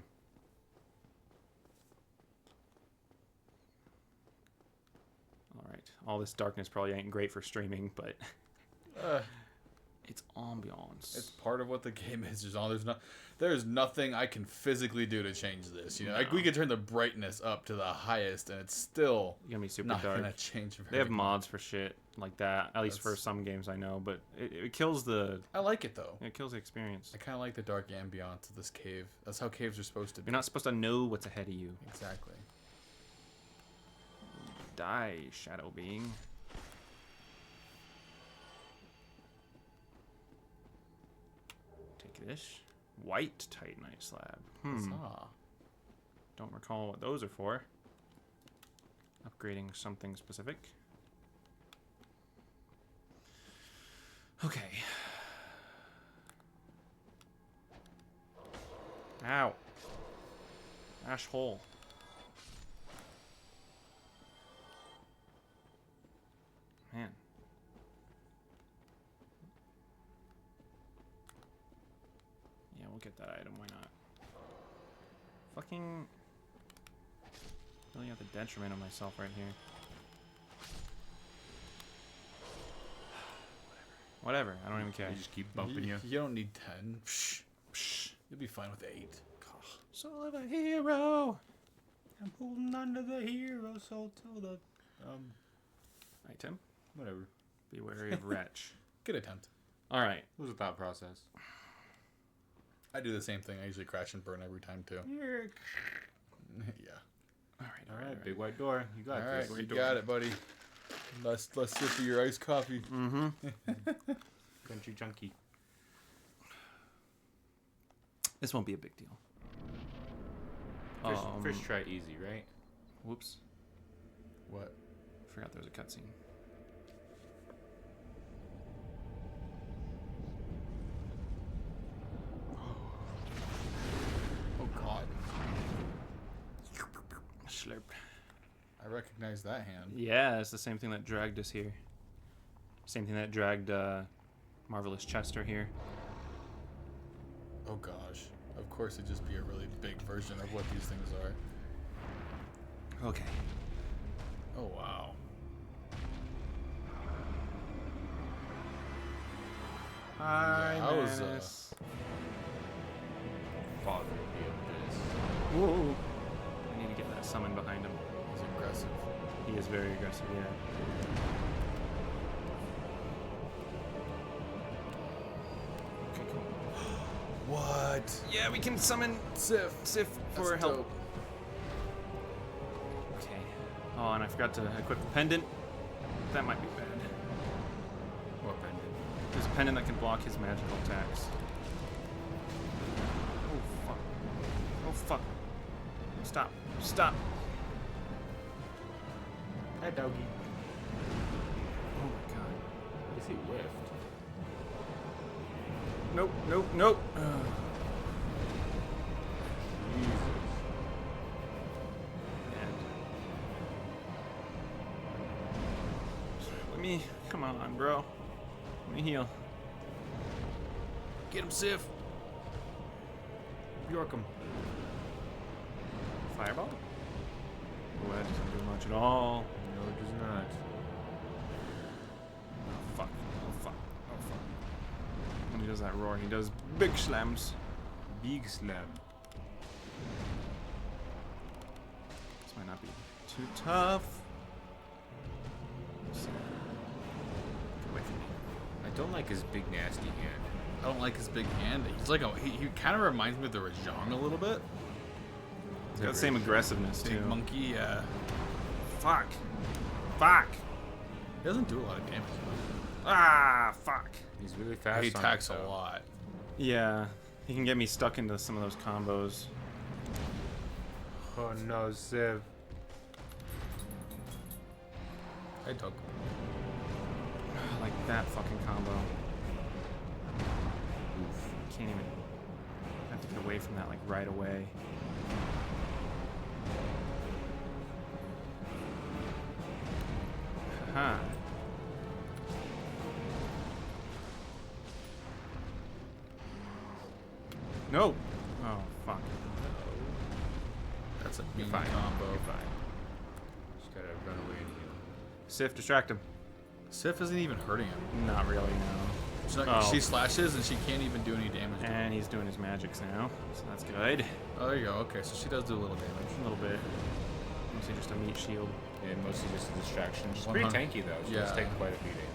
Alright. All this darkness probably ain't great for streaming, but it's ambiance. It's part of what the game is. There's nothing I can physically do to change this. You know, like we could turn the brightness up to the highest, and it's still gonna be super not dark. gonna change. They have mods for shit like that, at least for some games I know. But it kills the. I like it though. It kills the experience. I kind of like the dark ambiance of this cave. That's how caves are supposed to be. You're not supposed to know what's ahead of you. Exactly. Die, shadow being. Take this. White titanite slab. Huzzah. Don't recall what those are for. Upgrading something specific. Okay. Ow. Ash hole. Man. Yeah, we'll get that item. Why not? Fucking. Really at the detriment of myself right here. Whatever. I don't even care. I just keep bumping you. You don't need 10. Psh, psh. You'll be fine with 8. Soul of a hero. I'm holding on to the hero soul till the Item. whatever. Be wary of wretch. Good attempt. All right. What was the thought process? I do the same thing. I usually crash and burn every time too. Yeah. All right. All right, big white door. You got All right, this. you got it, buddy. Let's sip of your iced coffee. Mm-hmm. Country junkie. This won't be a big deal. First try easy, right? Whoops. What? Forgot there was a cutscene. Oh God. Slurp. I recognize that hand. Yeah, it's the same thing that dragged us here. Same thing that dragged Marvelous Chester here. Oh gosh. Of course, it'd just be a really big version of what these things are. Okay. Oh wow. Hi, Yeah, I was, Manus. Father of the abyss. Whoa. I need to get that summon behind him. He's aggressive. He is very aggressive, yeah. Okay, cool. What? Yeah, we can summon Sif for That's help. dope. Okay. Oh, and I forgot to equip the pendant. That might be bad. What pendant? There's a pendant that can block his magical attacks. Oh, fuck. Oh, fuck. Stop. Stop. Hi, doggy. Oh, my God. Is he whiffed? Nope, nope, nope. Jesus. Let me... Come on, bro. Let me heal. Get him, Sif. York him. Fireball? Oh, that doesn't do much at all. No, it does not. Oh, fuck. Oh, fuck. Oh, fuck. When he does that roar, he does big slams. Big slam. This might not be too tough. Get away from me. I don't like his big nasty hand. I don't like his big hand. He's like he kind of reminds me of the Rajang a little bit. He's got the same aggressiveness, Big too. monkey. Yeah. Fuck. Fuck. He doesn't do a lot of damage. Ah, fuck. He's really fast. He on attacks it, a though. lot. Yeah. He can get me stuck into some of those combos. Oh no, Civ. Hey, Doug. Like that fucking combo. Can't even. I have to get away from that like right away. Haha. No. Oh fuck. That's a You're mean fine. combo. You're fine. Just gotta run away and heal. Sif, distract him. Sif isn't even hurting him. Not really, no. She slashes and she can't even do any damage. And he's doing his magics now, so that's good. Oh, there you go. Okay, so she does do a little damage. A little bit. Mostly just a meat shield. Yeah, mostly just a distraction. She's pretty 100. tanky though. She Yeah. does take quite a beating.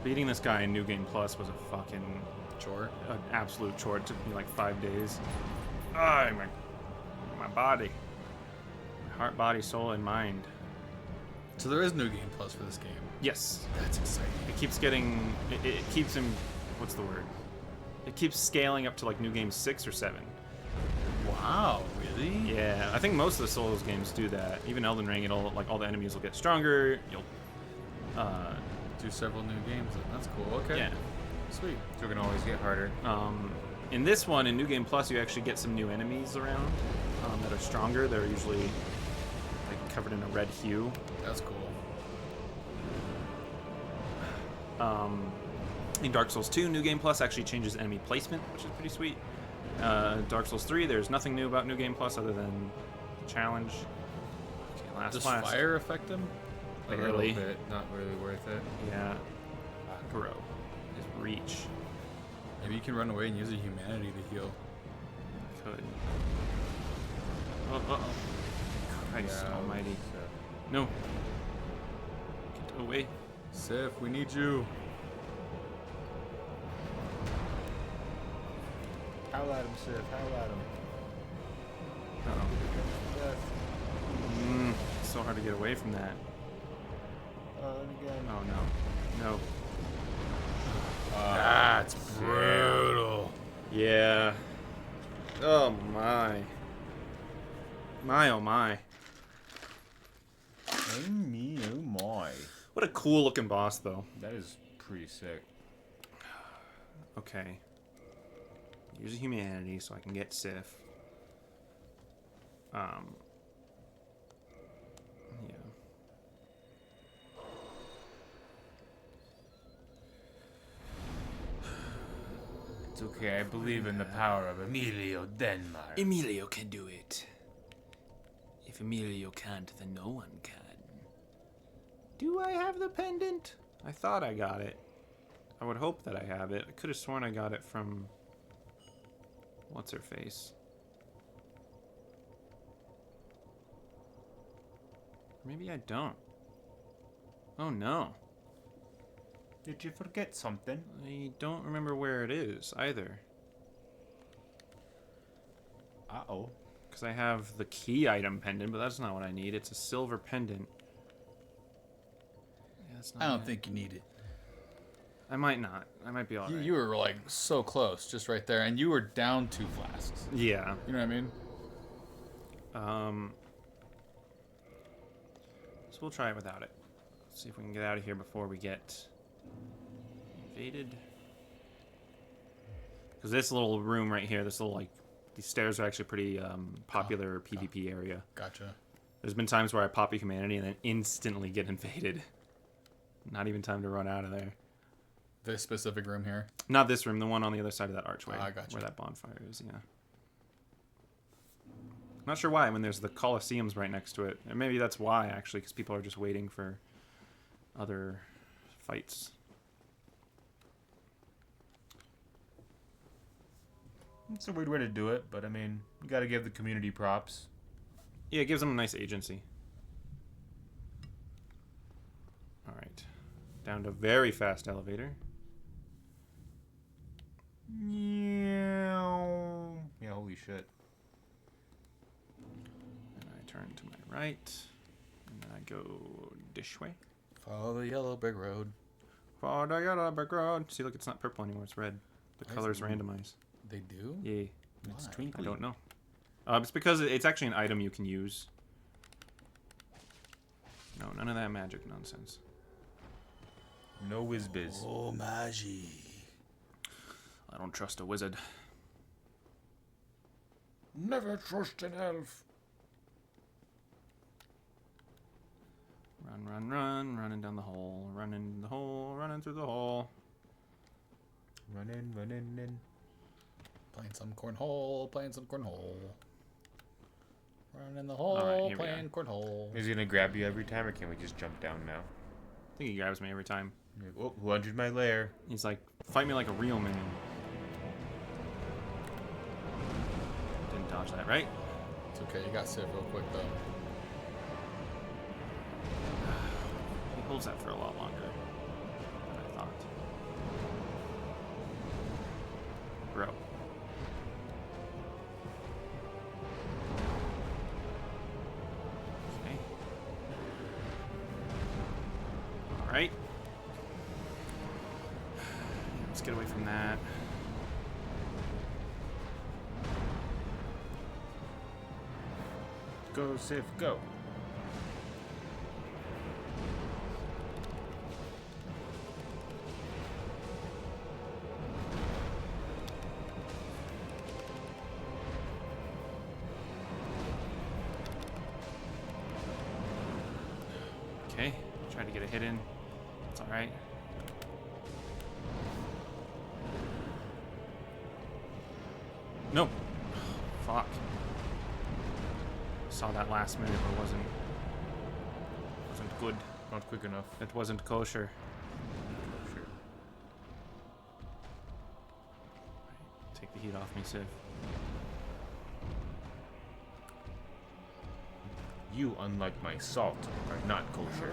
Beating this guy in New Game Plus was a fucking Chore. an absolute chore. It took me like 5 days. Ah, my body. My heart, body, soul, and mind. So there is New Game Plus for this game. Yes. That's exciting. It keeps getting... It keeps him... What's the word? It keeps scaling up to like New Game 6 or 7. Wow, really? Yeah, I think most of the Souls games do that. Even Elden Ring, it'll like all the enemies will get stronger. You'll... Do several new games. That's cool. Okay. Yeah. Sweet. So it can always get harder. In this one, in New Game Plus, you actually get some new enemies around that are stronger. They're usually like covered in a red hue. That's cool. In Dark Souls 2, New Game Plus actually changes enemy placement, which is pretty sweet. Dark Souls 3, there's nothing new about New Game Plus other than the challenge. Okay, last Does class. fire affect them? A Barely. little bit, not really worth it. Yeah. Grow. His reach. Maybe you can run away and use a humanity to heal. Could. Oh. Christ Yeah, almighty. so- No. Get away. Sif, we need you. Howl at him, Sif. Howl at him. Uh-oh. It's so hard to get away from that. And again. Oh no. No. That's brutal. Yeah. Oh my. My oh my. Oh me, oh my. What a cool looking boss though. That is pretty sick. Okay. Use a humanity so I can get Sif. Yeah. It's okay, I believe in the power of Emilio Denmark. Emilio can do it. If Emilio can't, then no one can. Do I have the pendant? I thought I got it. I would hope that I have it. I could have sworn I got it from... What's her face? Maybe I don't. Oh no. Did you forget something? I don't remember where it is either. Uh-oh. Because I have the key item pendant, but that's not what I need. It's a silver pendant. Yeah, that's not I don't it. think you need it. I might not. I might be alright. You were like so close, just right there, and you were down 2 flasks. Yeah. You know what I mean? So we'll try it without it. See if we can get out of here before we get invaded. Because this little room right here, this little like, these stairs are actually pretty popular PvP area. Gotcha. There's been times where I pop a humanity and then instantly get invaded. Not even time to run out of there. This specific room here. Not this room, the one on the other side of that archway. I gotcha. Where that bonfire is, yeah. Not sure why, when there's the Colosseums right next to it. And maybe that's why, actually, because people are just waiting for other fights. It's a weird way to do it, but I mean, you gotta give the community props. Yeah, it gives them a nice agency. Alright. Down to very fast elevator. Yeah, holy shit. And I turn to my right. And then I go this way. Follow the yellow brick road. For the yellow brick road. See, look, it's not purple anymore, it's red. The Why is colors it- randomized. They do? Yeah. It's Why? twinkly. I don't know. It's because it's actually an item you can use. No, none of that magic nonsense. No whiz-biz. Oh, Magi. I don't trust a wizard. Never trust an elf. Run, running down the hole, running the hole, running through the hole. Run in, run in, in. Playing some cornhole. Playing some cornhole. Running in the hole. Alright, here we Playing cornhole. Is he gonna grab you every time, or can we just jump down now? I think he grabs me every time. Oh, who entered my lair? He's like, fight me like a real man. Didn't dodge that, right? It's okay. You got Civ real quick though. He holds that for a lot longer than I thought. Bro. Okay. Alright. Let's get away from that. Go, Sif, go. Okay. Tried to get a hit in. It's alright. No. Fuck. Saw that last minute, but wasn't good. Not quick enough. It wasn't kosher. Sure. Take the heat off me, Civ. You, unlike my salt, are not kosher.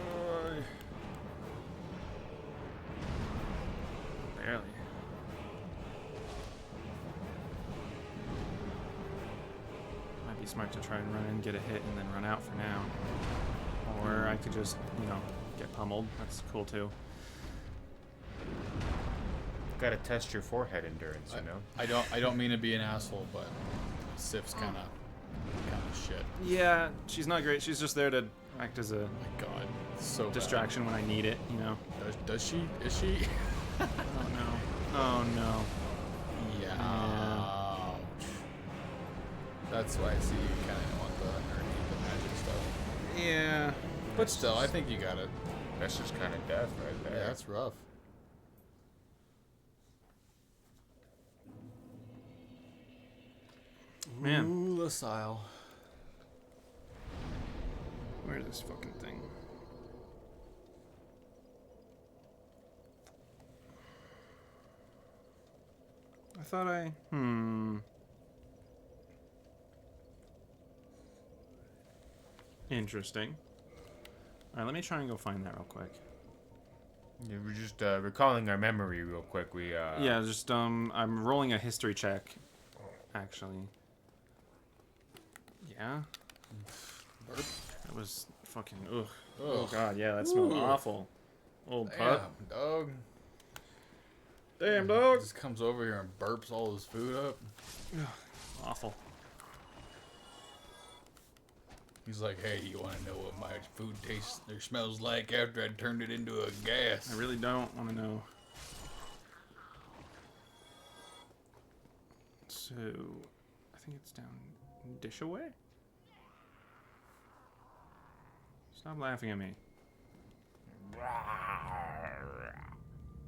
Barely. Might be smart to try and run in, get a hit, and then run out for now. Or I could just, get pummeled. That's cool too. Gotta test your forehead endurance, you know? I don't mean to be an asshole, but Civ's kind of shit. Yeah, she's not great. She's just there to act as a Oh my god, it's so distraction when I need it, Does she? Is she? Oh no. Oh no. Yeah. Yeah. Ouch. That's why I see you kind of want the underneath the magic stuff. Yeah. But still, I think you got it. That's just kind of death right there. Yeah, that's rough. Man. Ooh, Lasile. Where's this fucking thing? I thought I... Interesting. Alright, let me try and go find that real quick. Yeah, we're just recalling our memory real quick. Yeah, just, I'm rolling a history check, actually. Yeah? Burp. That was fucking, ugh. Ugh. Oh god, yeah, that smelled Ooh. awful. Old Damn, pup. dog. Damn, dog. Just comes over here and burps all his food up. Awful. He's like, hey, you want to know what my food tastes or smells like after I turned it into a gas? I really don't want to know. So, I think it's down dish away? Stop laughing at me.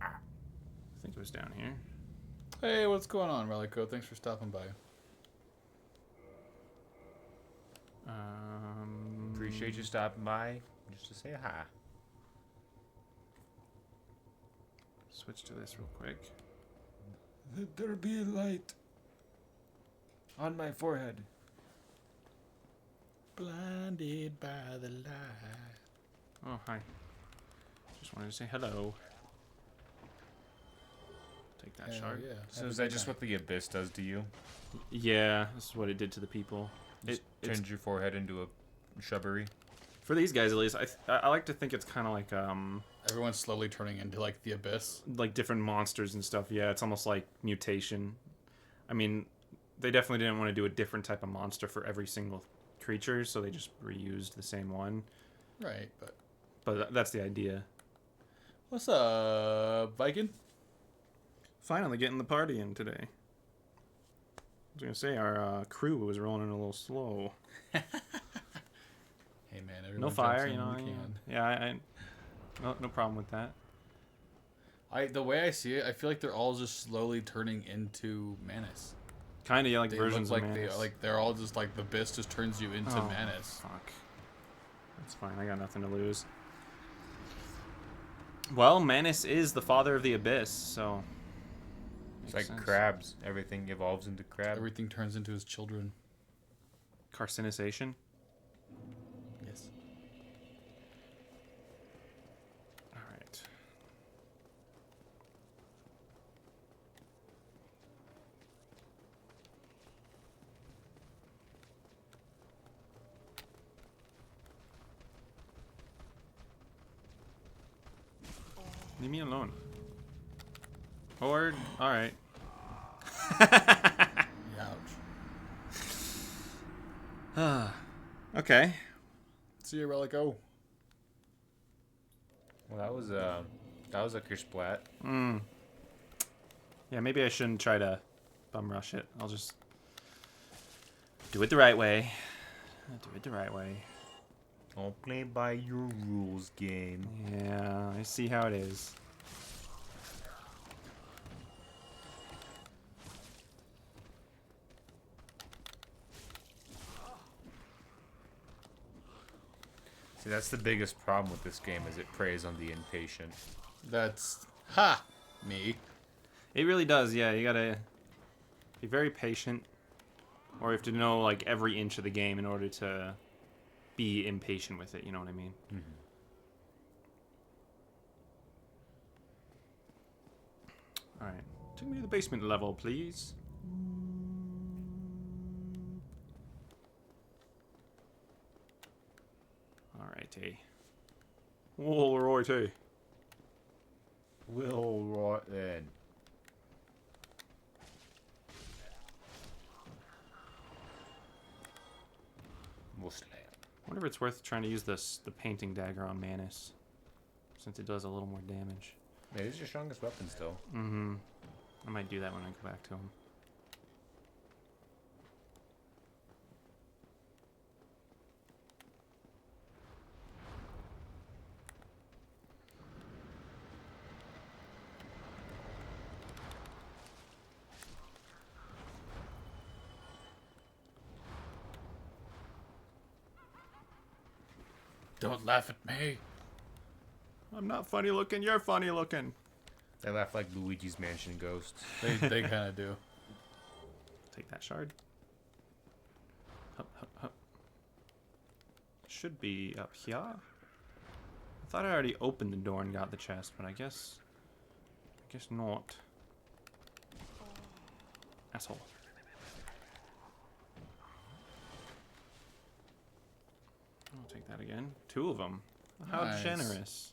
I think it was down here. Hey, what's going on, Relico? Thanks for stopping by. Appreciate you stopping by just to say hi. Switch to this real quick. Let there be a light on my forehead. Blinded by the light. Oh, hi. Just wanted to say hello. Take that shard. Yeah. So is that just what the abyss does to you? Yeah, this is what it did to the people. It It's, turns your forehead into a shrubbery. for these guys at least, I like to think it's kind of like Everyone's slowly turning into like the abyss. like different monsters and stuff. Yeah, it's almost like mutation. I mean, they definitely didn't want to do a different type of monster for every single creature, so they just reused the same one. Right, but But that's the idea. what's up, Viking? Finally getting the party in today. I was gonna say our crew was rolling in a little slow. Hey man, everyone No jumps fire, in you know. when you can. Yeah, no problem with that. The way I see it, I feel like they're all just slowly turning into MANUS. Kind of like They versions look of like Manus. they're all just like the Abyss just turns you into Oh, Manus. fuck. That's fine. I got nothing to lose. Well, Manus is the father of the Abyss, so... It's makes like sense. crabs. Everything evolves into crab. Everything turns into his children. Carcinization. Yes. All right. Leave me alone. Or, all right. Ouch. Okay. See you, Relico. Well, that was a kersplat. Yeah, maybe I shouldn't try to bum rush it. I'll just do it the right way. Do it the right way. Don't play by your rules, game. Yeah, I see how it is. See, that's the biggest problem with this game, is it preys on the impatient. That's me. It really does, yeah. You gotta be very patient, or you have to know like every inch of the game in order to be impatient with it. You know what I mean? All right, take me to the basement level, please. All righty. All righty. Well, right then. We'll slam. I wonder if it's worth trying to use the painting dagger on Manus, since it does a little more damage. It is your strongest weapon still. Mm-hmm. I might do that when I go back to him. Don't laugh at me. I'm not funny looking, you're funny looking. They laugh like Luigi's Mansion ghosts. They kind of do. Take that shard. Hup, hup, hup. Should be up here. I thought I already opened the door and got the chest, but I guess not. Asshole. I'll take that again. 2 of them. How Nice. generous.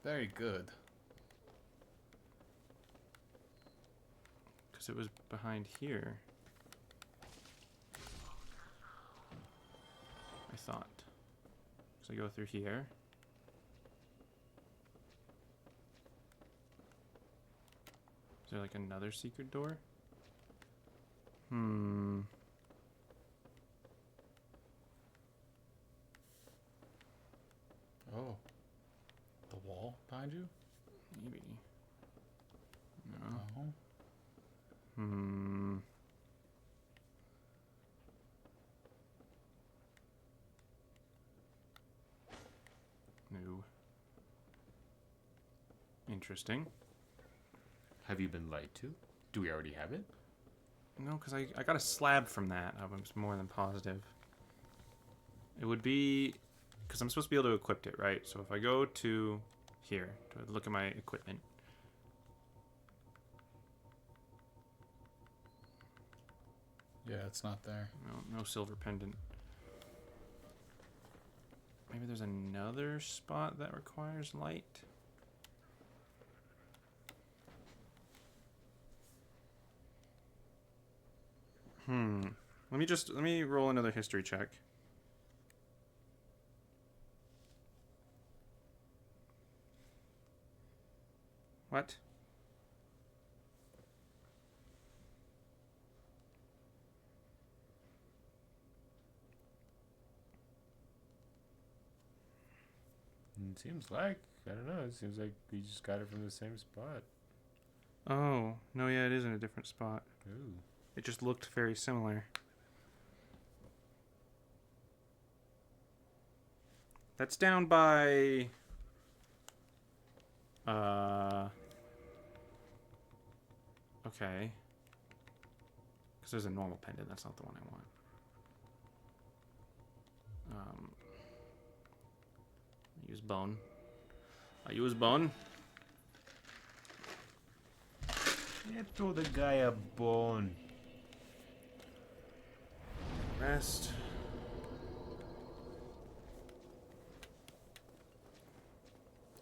Very good. Because it was behind here. I thought. So I go through here. Is there like another secret door? Oh. The wall behind you? Maybe. No. Oh. No. Interesting. Have you been lied to? Do we already have it? No, because I got a slab from that. I was more than positive. It would be... Because I'm supposed to be able to equip it, right? So if I go to here, to look at my equipment. Yeah, it's not there. No silver pendant. Maybe there's another spot that requires light? Let me roll another history check. What? It seems like, I don't know, it seems like we just got it from the same spot. Oh, no, yeah, it is in a different spot. Ooh. It just looked very similar. That's down by... Okay. Because there's a normal pendant. That's not the one I want. Use bone. I use bone. Yeah, throw the guy a bone. Rest.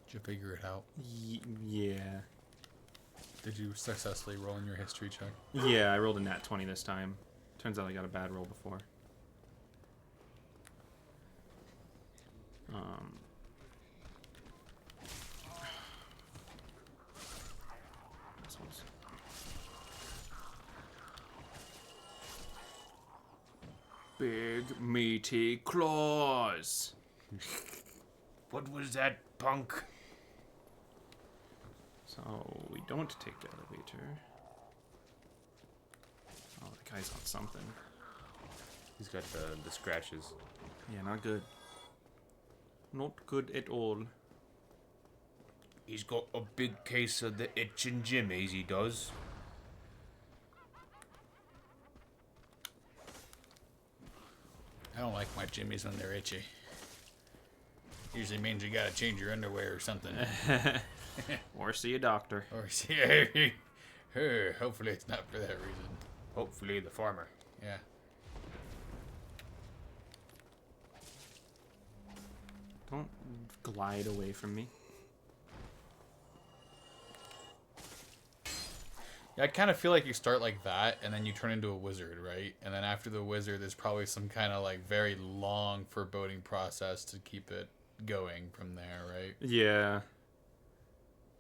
Did you figure it out? Yeah. Did you successfully roll in your history check? Yeah, I rolled a nat 20 this time. Turns out I got a bad roll before. This one's... Big meaty claws. What was that, punk? So we don't take the elevator. Oh, the guy's on something. He's got the scratches. Yeah, not good. Not good at all. He's got a big case of the itching jimmies, he does. I don't like my jimmies when they're itchy. Usually means you gotta change your underwear or something. Or see a doctor. Or hopefully it's not for that reason. Hopefully the farmer. Yeah. Don't glide away from me. Yeah, I kind of feel like you start like that, and then you turn into a wizard, right? And then after the wizard, there's probably some kind of like very long foreboding process to keep it going from there, right? Yeah.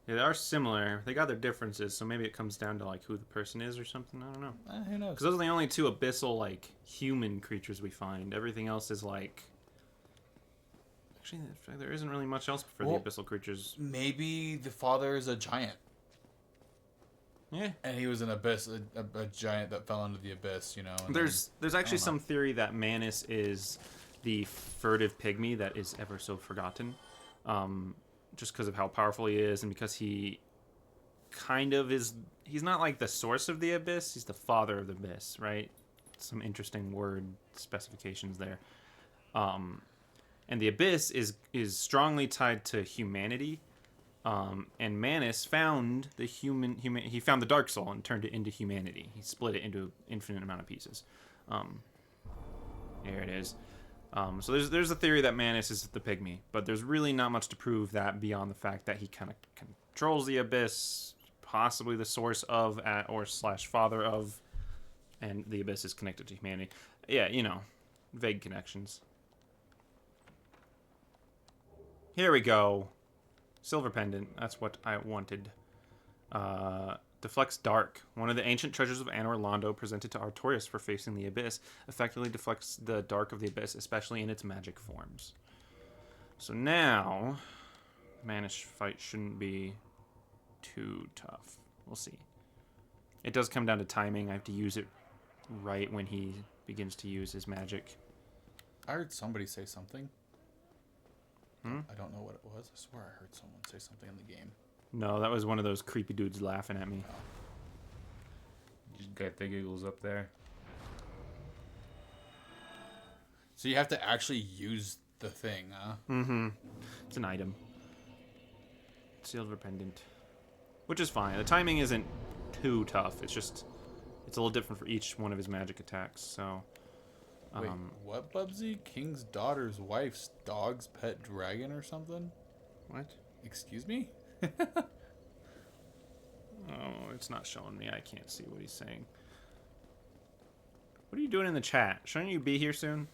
Yeah, they are similar. They got their differences, so maybe it comes down to like who the person is or something. I don't know. Who knows? Because those are the only two abyssal like human creatures we find. Everything else is like. Actually, there isn't really much else for Well, the abyssal creatures. Maybe the father is a giant, Yeah. and he was an abyss, a giant that fell into the abyss, you know. And There's actually know. some theory that Manus is the furtive pygmy that is ever so forgotten, just because of how powerful he is, and because he kind of is. He's not like the source of the abyss. He's the father of the abyss, right? Some interesting word specifications there. And the abyss is strongly tied to humanity. And Manus found the he found the dark soul and turned it into humanity. He split it into an infinite amount of pieces. Here it is. So there's a theory that Manus is the pygmy, but there's really not much to prove that beyond the fact that he kind of controls the abyss, possibly the source of or / father of, and the abyss is connected to humanity. Yeah, you know, vague connections. Here we go. Silver pendant. That's what I wanted. Deflects dark. One of the ancient treasures of Anor Londo presented to Artorias for facing the abyss effectively deflects the dark of the abyss, especially in its magic forms. So now, Manus fight shouldn't be too tough. We'll see. It does come down to timing. I have to use it right when he begins to use his magic. I heard somebody say something. Hmm? I don't know what it was. I swear I heard someone say something in the game. No, that was one of those creepy dudes laughing at me. Just got the giggles up there. So you have to actually use the thing, huh? Mm-hmm. It's an item. Silver pendant. Which is fine. The timing isn't too tough. It's just... It's a little different for each one of his magic attacks, so... Wait, what, Bubsy? King's daughter's wife's dog's pet dragon or something? What? Excuse me? Oh, it's not showing me. I can't see what he's saying. What are you doing in the chat? Shouldn't you be here soon?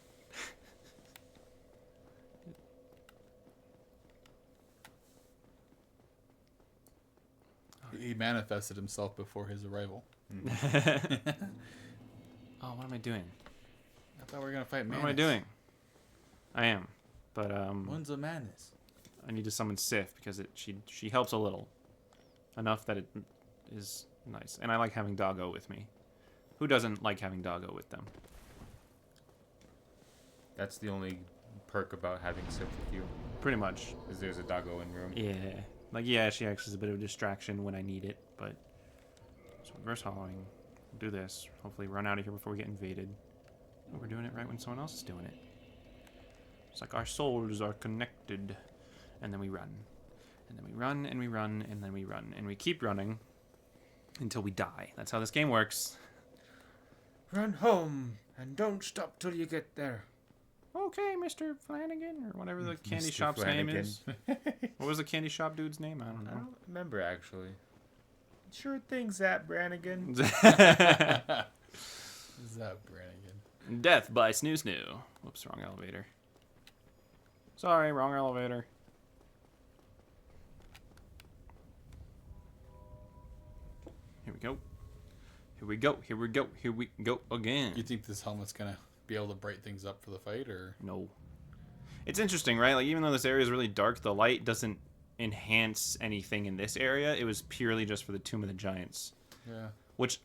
He manifested himself before his arrival. Oh, what am I doing? I thought we were gonna fight Manus. What am I doing? I am. But, When's a Manus? I need to summon Sif because she helps a little. Enough that it is nice. And I like having Doggo with me. Who doesn't like having Doggo with them? That's the only perk about having Sif with you, Pretty much. is there's a doggo in room. Yeah. Like, yeah, she acts as a bit of a distraction when I need it, but... So, reverse hollowing. We'll do this. Hopefully run out of here before we get invaded. Oh, we're doing it right when someone else is doing it. It's like our souls are connected. And then we run. And then we run, and we run, and then we run. And we keep running until we die. That's how this game works. Run home, and don't stop till you get there. Okay, Mr. Flanagan, or whatever the candy Mr. shop's name Flanagan. is. What was the candy shop dude's name? I don't I know. don't remember, actually. Sure thing, Zap Brannigan. Is that Brannigan? Death by Snoo Snoo. Whoops, wrong elevator. Sorry, wrong elevator. Here we go. Here we go. Here we go. Here we go again. You think this helmet's gonna be able to bright things up for the fight, or? No. It's interesting, right? Like, even though this area is really dark, the light doesn't enhance anything in this area. It was purely just for the Tomb of the Giants. Yeah. Which,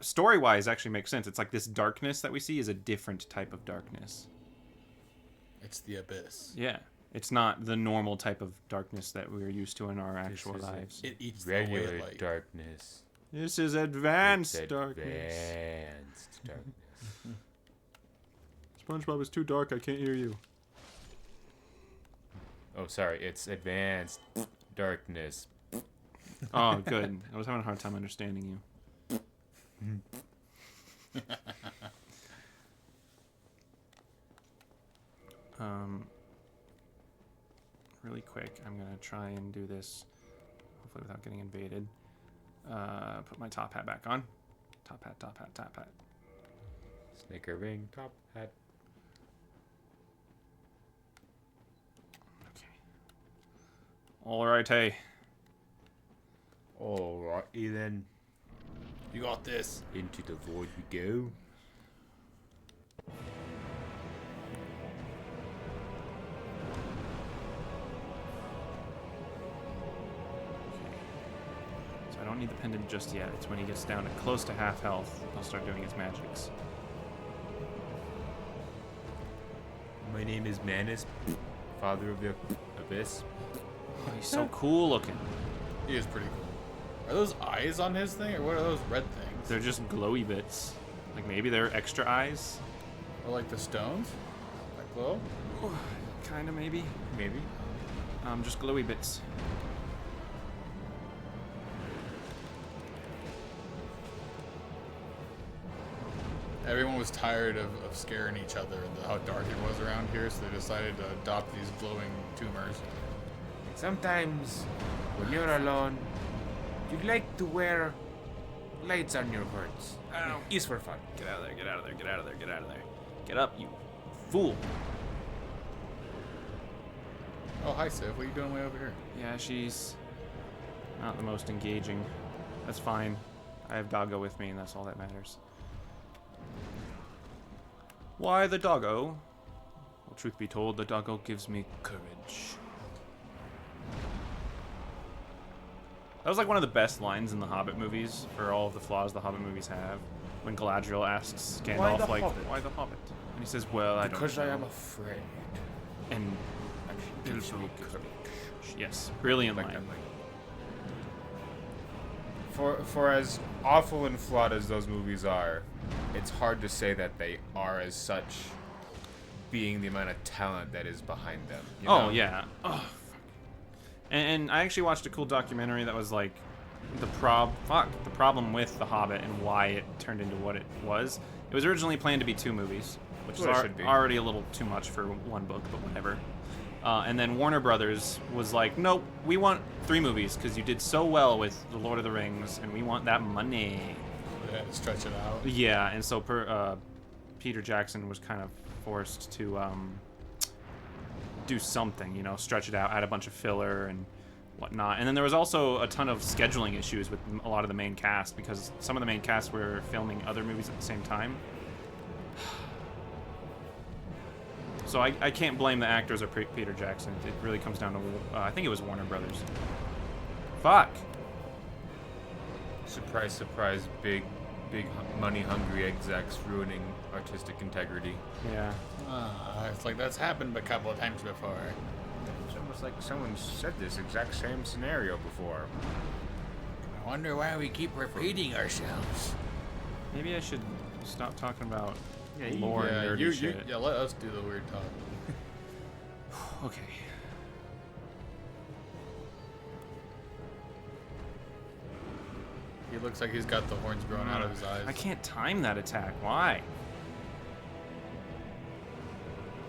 story-wise, actually makes sense. It's like this darkness that we see is a different type of darkness. It's the abyss. Yeah. It's not the normal type of darkness that we're used to in our actual is a- lives. It eats the way Regular of light. darkness. This is advanced It's darkness. Advanced darkness. SpongeBob is too dark. I can't hear you. Oh, sorry. It's advanced darkness. Oh, good. I was having a hard time understanding you. Really quick, I'm gonna try and do this, hopefully without getting invaded. Put my top hat back on. Top hat, top hat, top hat. Snicker ring, top hat. Okay. Alrighty. Alrighty then. You got this. Into the void we go. So I don't need the pendant just yet. It's when he gets down to close to half health, he'll start doing his magics. My name is Manus, father of the abyss. Oh, he's so cool looking. He is pretty cool. Are those eyes on his thing, or what are those red things? They're just glowy bits. Like maybe they're extra eyes. Or like the stones? That glow? Kinda maybe. Maybe. Just glowy bits. Everyone was tired of scaring each other and how dark it was around here, so they decided to adopt these glowing tumors. Sometimes, when you're alone, you'd like to wear lights on your words. Ow. It's for fun. Get out of there, get out of there, get out of there, get out of there. Get up, you fool. Oh, hi, Sif. What are you doing way over here? Yeah, she's not the most engaging. That's fine. I have Doggo with me, and that's all that matters. Why the Doggo? Well, truth be told, the Doggo gives me courage. That was like one of the best lines in the Hobbit movies, for all of the flaws the Hobbit movies have. When Galadriel asks Gandalf, the like, Hobbit? why the Hobbit? And he says, well, I don't Because know. I am afraid. And And she gives me courage. yes, brilliant Like line. that, like. For as awful and flawed as those movies are, it's hard to say that they are as such, being the amount of talent that is behind them. You know? Oh yeah. Oh, fuck. And I actually watched a cool documentary that was like the problem with The Hobbit and why it turned into what it was. It was originally planned to be 2 movies, which is Well, it should be. already a little too much for one book, but whatever. And then Warner Brothers was like, nope, we want 3 movies because you did so well with The Lord of the Rings, and we want that money. They had to stretch it out. Yeah, and so Peter Jackson was kind of forced to do something, you know, stretch it out, add a bunch of filler and whatnot. And then there was also a ton of scheduling issues with a lot of the main cast because some of the main cast were filming other movies at the same time. So I can't blame the actors or Peter Jackson. It really comes down to, I think it was Warner Brothers. Fuck. Surprise, surprise, big big money-hungry execs ruining artistic integrity. Yeah. It's like that's happened a couple of times before. It's almost like someone said this exact same scenario before. I wonder why we keep repeating ourselves. Maybe I should stop talking about Yeah, you- lore and nerdy shit. Yeah, let us do the weird talk. Okay. He looks like he's got the horns growing out of his eyes. I can't time that attack. Why?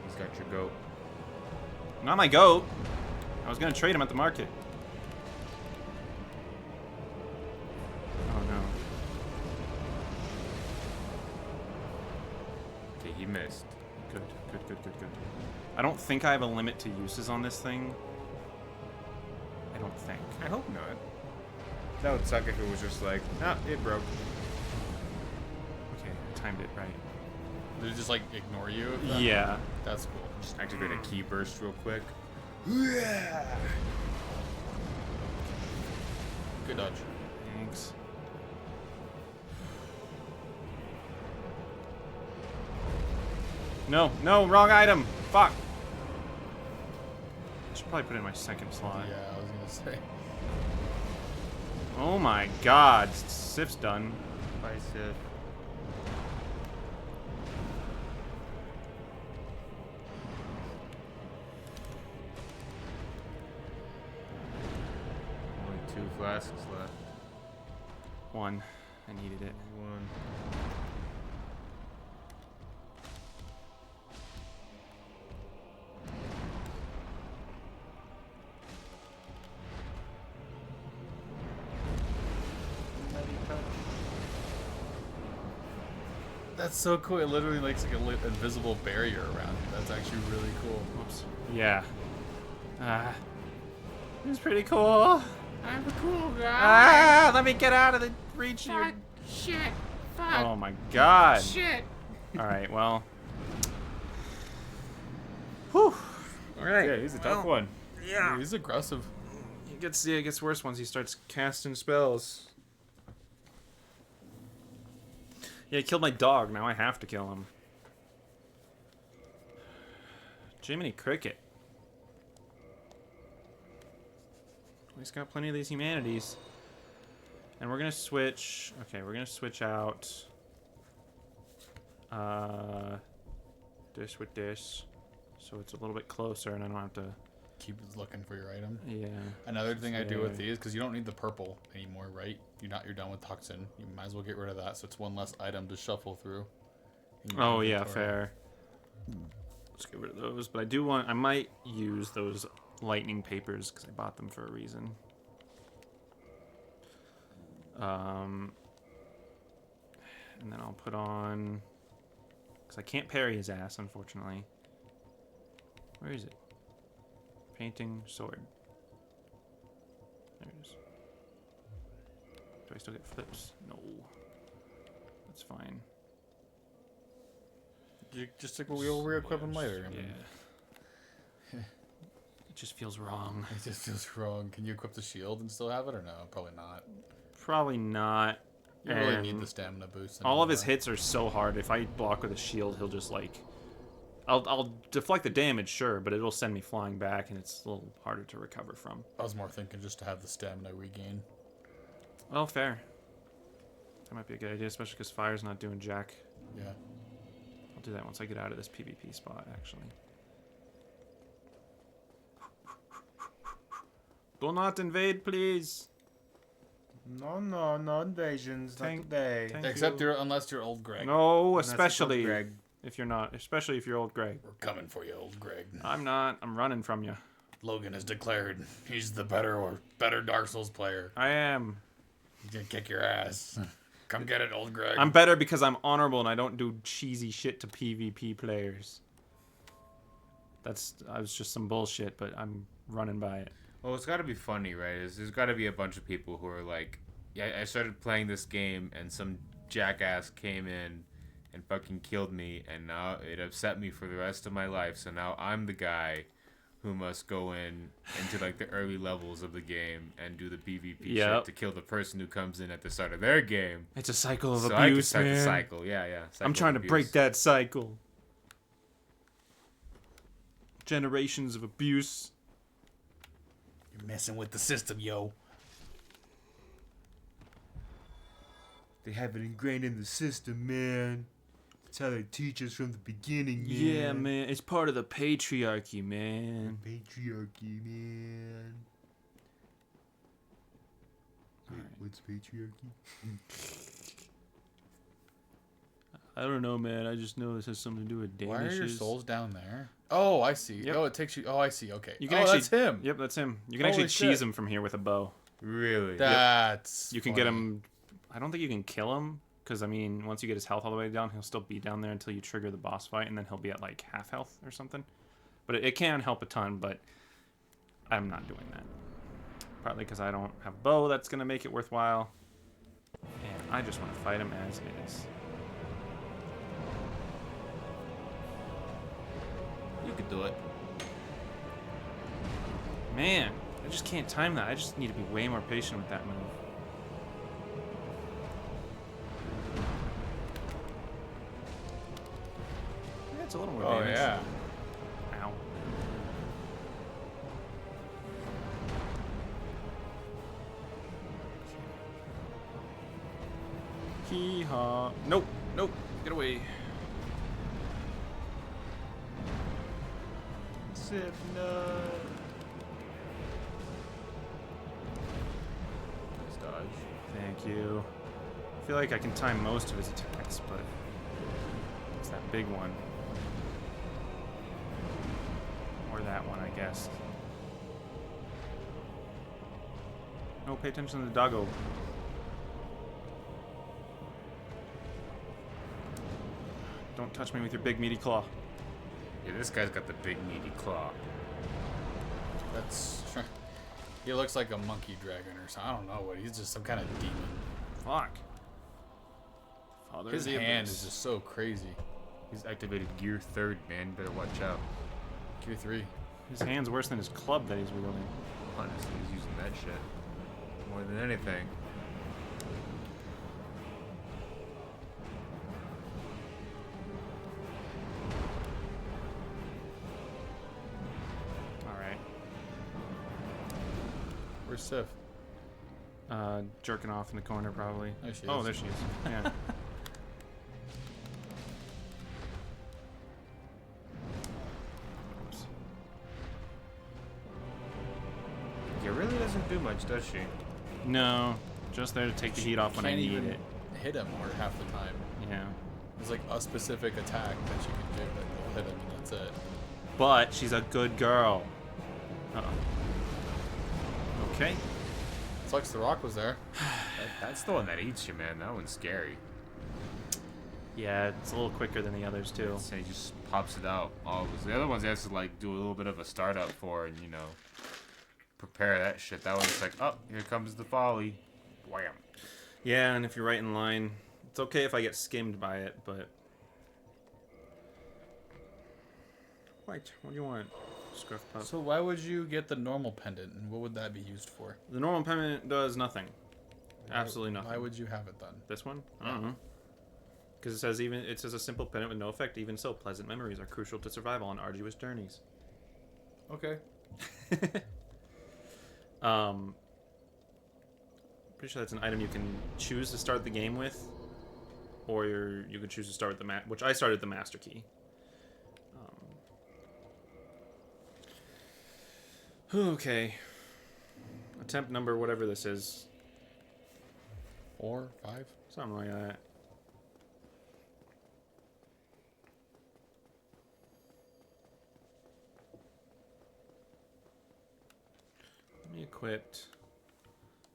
He's got your goat. Not my goat. I was gonna trade him at the market. Oh no. Okay, he missed. Good. I don't think I have a limit to uses on this thing. I don't think. I hope not. That would suck if it was just like, ah, it broke. Okay, I timed it right. Did it just like ignore you? if that- Yeah. That's cool. Just activate a key burst real quick. Good dodge. Thanks. No, wrong item. Fuck. Should probably put it in my second slot. Yeah, I was gonna say. Oh my god, Sif's done. Bye, Sif. Only 2 flasks left. One. I needed it. 1. That's so cool. It literally makes like an invisible barrier around you. That's actually really cool. Whoops. Yeah. It's pretty cool. I'm a cool guy. Ah, let me get out of the reach. Your... Shit. Oh my god. Shit. All right, well. Whew. All right. Yeah, he's a tough one. Yeah. He's aggressive. It gets worse once he starts casting spells. Yeah, he killed my dog. Now I have to kill him. Jiminy Cricket. He's got plenty of these humanities. And we're gonna switch. Okay, we're gonna switch out this with this, so it's a little bit closer, and I don't have to. Keep looking for your item. Yeah. Another thing I do with Yeah. these, because you don't need the purple anymore, right? You're done with toxin. You might as well get rid of that, so it's one less item to shuffle through. in your Oh yeah, inventory. fair. Let's get rid of those. But I might use those lightning papers because I bought them for a reason. And then I'll put on, because I can't parry his ass, unfortunately. Where is it? Painting sword. There it is. Do I still get flips? No. That's fine. You just like we'll re-equip them later. I Yeah. mean, It just feels wrong. it just feels wrong. Can you equip the shield and still have it, or no? Probably not. Probably not. You really And need the stamina boost. all of his anymore. hits are so hard. If I block with a shield, he'll just like... I'll deflect the damage, sure, but it'll send me flying back, and it's a little harder to recover from. I was more thinking just to have the stamina regain. Oh, fair. That might be a good idea, especially because fire's not doing jack. Yeah. I'll do that once I get out of this PvP spot, actually. Do not invade, please. No, no invasions. Thank- not today. thank- Except unless you're old Greg. No, Unless it's especially Greg. if you're not. Especially if you're old Greg. We're coming for you, old Greg. I'm not. I'm running from you. Logan has declared he's the better Dark Souls player. I am. He's gonna kick your ass. Come get it, old Greg. I'm better because I'm honorable and I don't do cheesy shit to PvP players. I was just some bullshit, but I'm running by it. Well, it's got to be funny, right? There's got to be a bunch of people who are like, yeah, I started playing this game and some jackass came in and fucking killed me, and now it upset me for the rest of my life. So now I'm the guy who must go into like the early levels of the game and do the PvP Yep. shit to kill the person who comes in at the start of their game. It's a cycle of So I can abuse, start the man. cycle. Yeah, yeah. I'm cycle trying of to break abuse. that cycle. Generations of abuse. You're messing with the system, yo. They have it ingrained in the system, man. That's how they teach us from the beginning, man. Yeah, man. It's part of the patriarchy, man. Patriarchy, man. Wait, Alright. what's patriarchy? I don't know, man. I just know this has something to do with Why are Danishes. your souls down there? Oh, I see. Yep. Oh, it takes you. Oh, I see. Okay. You can oh, actually, that's him. Yep, that's him. You can Holy actually cheese shit. him from here with a bow. Really? That's. You can funny. get him. I don't think you can kill him because I mean, once you get his health all the way down, he'll still be down there until you trigger the boss fight, and then he'll be at like half health or something. But it can help a ton. But I'm not doing that. Partly because I don't have a bow that's gonna make it worthwhile, and I just want to fight him as is. You could do it. Man, I just can't time that. I just need to be way more patient with that move. Yeah, it's a little more Oh damage. yeah. Ow. Hee-haw. Nope. Nope. Get away. Sip nut. Nice dodge. Thank you. I feel like I can time most of his attacks, but it's that big one. Or that one, I guess. No, pay attention to the doggo. Don't touch me with your big meaty claw. Yeah, this guy's got the big meaty claw. That's. He looks like a monkey dragon or something. I don't know what. He's just some kind of demon. Fuck. Father His of the hand Abyss. is just so crazy. He's activated gear 3rd, man. Better watch out. Gear 3. His hand's worse than his club that he's wielding. Honestly, he's using that shit more than anything. Alright. Where's Sif? Jerking off in the corner, probably. There she Oh, is. there she is. Yeah. Oops. Yeah, really doesn't do much, does she? No, just there to take the heat off when I Can't need even it. hit him or half the time. Yeah. There's like a specific attack that you can do that will hit him and that's it. But she's a good girl. Uh-oh. Okay. Sucks the rock was there. That's the one that eats you, man. That one's scary. Yeah, it's a little quicker than the others too. So he just pops it out. Always. The other ones he has to like do a little bit of a startup for, and prepare that shit. That one's like, oh, here comes the folly. Wham. Yeah, and if you're right in line, it's okay if I get skimmed by it, but... What? What do you want, Scruff Pup? So why would you get the normal pendant and what would that be used for? The normal pendant does nothing. Absolutely nothing. Why would you have it then? This one? I don't know. Because it says a simple pendant with no effect. Even so, pleasant memories are crucial to survival on arduous journeys. Okay. Pretty sure that's an item you can choose to start the game with, or you could choose to start with which I started the master key. Okay. Attempt number whatever this is. 4, 5? Something like that. Let me equipped.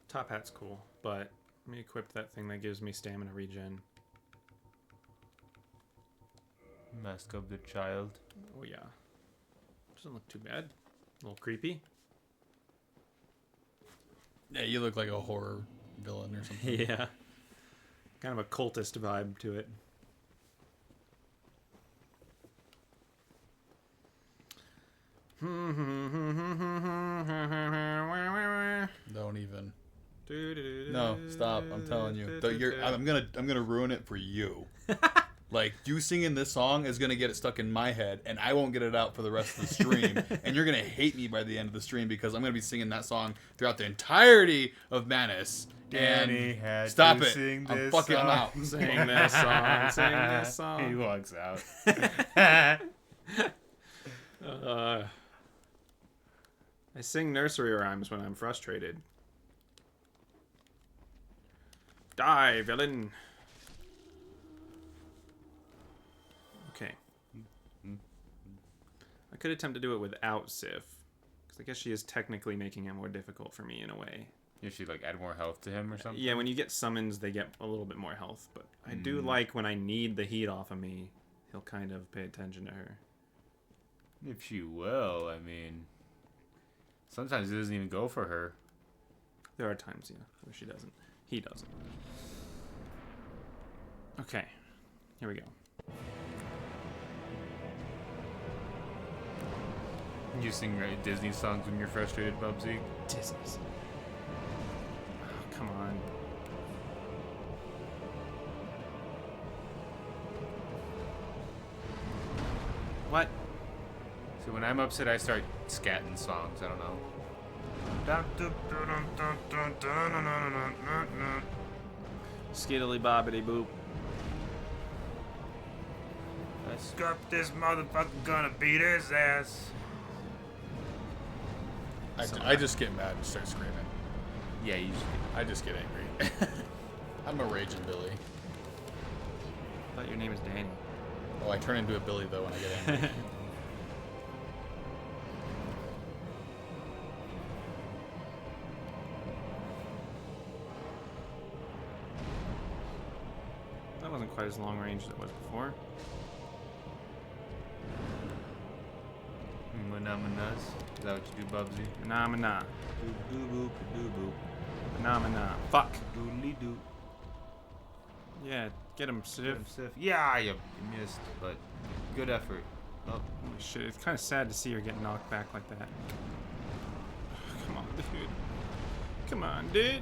Top hat's cool, but let me equip that thing that gives me stamina regen. Mask of the child. Oh yeah. Doesn't look too bad. A little creepy. Yeah, you look like a horror villain or something. Yeah. Kind of a cultist vibe to it. Don't even. No, stop. I'm telling you. I'm gonna ruin it for you. Like, you singing this song is gonna get it stuck in my head, and I won't get it out for the rest of the stream. And you're gonna hate me by the end of the stream because I'm gonna be singing that song throughout the entirety of Manus. Danny had stop to it. sing I'm this fucking song. out. Sing this song. Sing this He song. walks out. I sing nursery rhymes when I'm frustrated. Die, villain. Okay. I could attempt to do it without Sif. Because I guess she is technically making it more difficult for me in a way. You should like add more health to him or something. Yeah, when you get summons, they get a little bit more health. But I do like when I need the heat off of me, he'll kind of pay attention to her. If she will, I mean, sometimes he doesn't even go for her. There are times, yeah, where she doesn't. He doesn't. Okay, here we go. You sing Disney songs when you're frustrated, Bubsy? Disney's. Oh, come on. What? So when I'm upset, I start scatting songs. I don't know. Skiddly bobbity boop. Scruff this motherfucker gonna beat his ass. I just get mad and start screaming. Yeah, you should. I just get angry. I'm a raging Billy. I thought your name is Danny. Oh, I turn into a Billy though when I get angry. That wasn't quite as long range as it was before. Manus. Is that what you do, Bubsy? Phenomena. Doo boop, doo boop. Phenomena. Fuck. Doodly doo. Yeah, get him, Sif. Yeah, you missed, but good effort. Oh, Holy shit, it's kind of sad to see her get knocked back like that. Come on, dude. Come on, dude.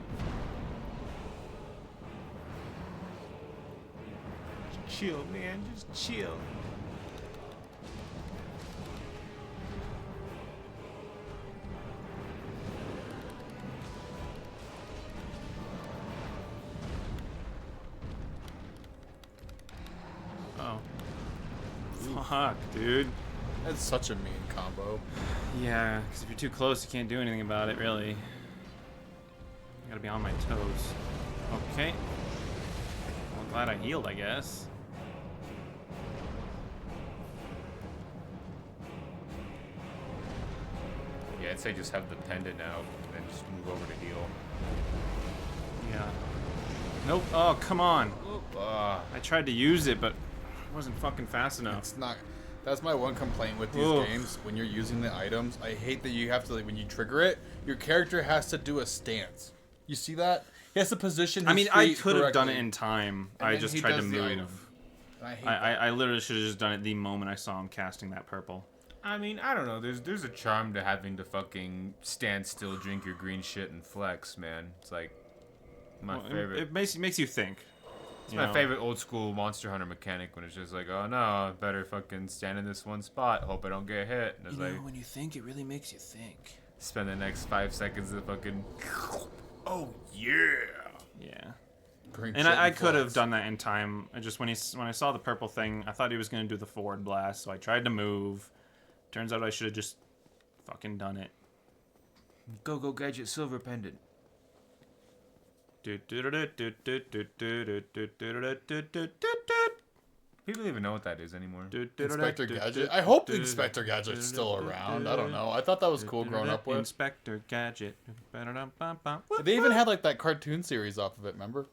chill, man. Just chill. Oh. Fuck, dude. That's such a mean combo. Yeah, because if you're too close, you can't do anything about it, really. I gotta be on my toes. Okay. Well, glad I healed, I guess. Yeah, I'd say just have the pendant out and just move over to heal. Yeah. Nope. Oh, come on. Ah, I tried to use it, but it wasn't fucking fast enough. It's not. That's my one complaint with these Ugh. games. When you're using the items, I hate that you have to, like, when you trigger it, your character has to do a stance. You see that? He has to position his I mean, I feet could have done it correctly. in time. And I then just he tried to does the move. item. And I hate that. I literally should have just done it the moment I saw him casting that purple. I mean, I don't know. There's a charm to having to fucking stand still, drink your green shit, and flex, man. It's like my Well, favorite. It makes you think. It's my favorite old school Monster Hunter mechanic when it's just like, oh no, I better fucking stand in this one spot, hope I don't get hit. And it's like, when you think, it really makes you think. spend the next 5 seconds of fucking, oh yeah. Yeah. Green And shit I could have flex. done that in time. I just when I saw the purple thing, I thought he was gonna do the forward blast, so I tried to move. Turns out I should have just fucking done it. Go gadget silver pendant. People don't even know what that is anymore. Inspector Gadget. I hope Inspector Gadget's still around. I don't know. I thought that was cool growing up with. Inspector Gadget. They even had like that cartoon series off of it. Remember?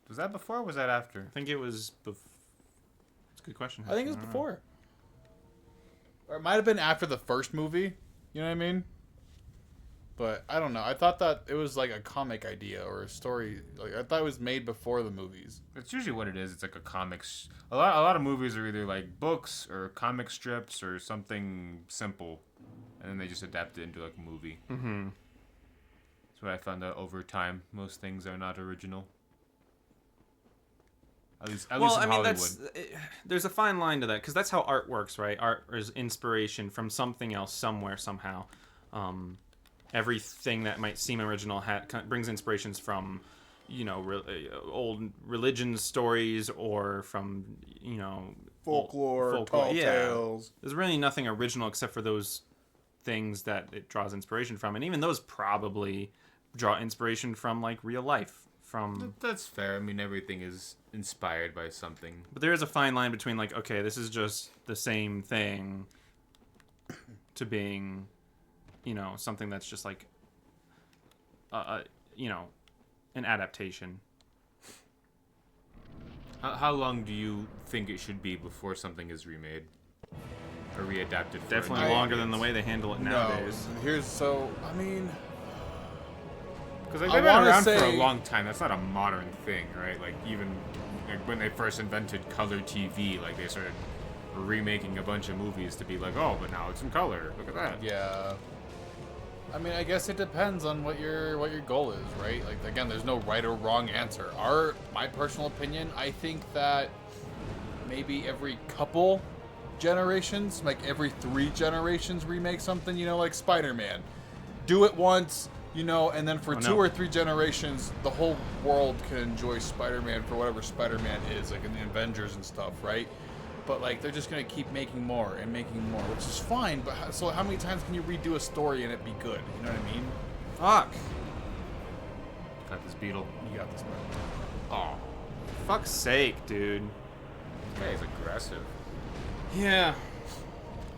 Was that before or was that after? I think it was. It's a good question. I think it was don't know. before. Or it might have been after the first movie. You know what I mean? But I don't know. I thought that it was like a comic idea or a story. Like I thought it was made before the movies. It's usually what it is. It's like a comics. A lot of movies are either like books or comic strips or something simple, and then they just adapt it into like a movie. Mm-hmm. That's what I found out over time. Most things are not original. At least in Hollywood. There's a fine line to that because that's how art works, right? Art is inspiration from something else somewhere somehow. Everything that might seem original brings inspirations from, old religion stories or from, Folklore, tall tales. There's really nothing original except for those things that it draws inspiration from, and even those probably draw inspiration from like real life. That's fair. I mean, everything is inspired by something. But there is a fine line between like, okay, this is just the same thing, to being, something that's just like, an adaptation. How long do you think it should be before something is remade or readapted? Definitely longer than the way they handle it nowadays. Because they've been around for a long time. That's not a modern thing, right? Like even when they first invented color TV, like they started remaking a bunch of movies to be like, oh, but now it's in color. Look at that. Yeah. I mean, I guess it depends on what your goal is, right? Like again, there's no right or wrong answer. My personal opinion, I think that maybe every couple generations, like every 3 generations, remake something. Like Spider-Man, do it once. And then for 2 or 3 generations, the whole world can enjoy Spider-Man for whatever Spider-Man is, like in the Avengers and stuff, right? But like they're just gonna keep making more and making more, which is fine. But so how many times can you redo a story and it be good? You know what I mean? Fuck. Got this Beatle. You got this one. Oh, fuck's sake, dude. This guy is aggressive. Yeah.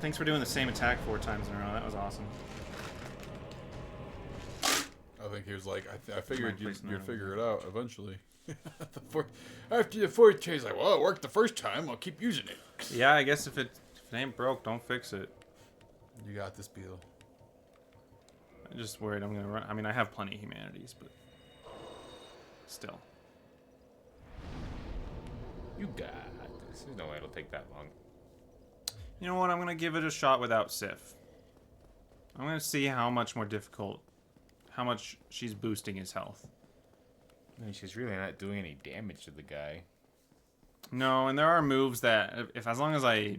Thanks for doing the same attack 4 times in a row. That was awesome. I think he was like, I figured you'd figure it out eventually. After the 4th chase, like, well, it worked the first time. I'll keep using it. Yeah, I guess if it ain't broke, don't fix it. You got this, Beatle. I'm just worried I'm gonna run. I mean, I have plenty of humanities, but still. You got this. There's no way it'll take that long. You know what? I'm gonna give it a shot without Sif. I'm gonna see how much more difficult, how much she's boosting his health. I mean, she's really not doing any damage to the guy. No, and there are moves that, as long as I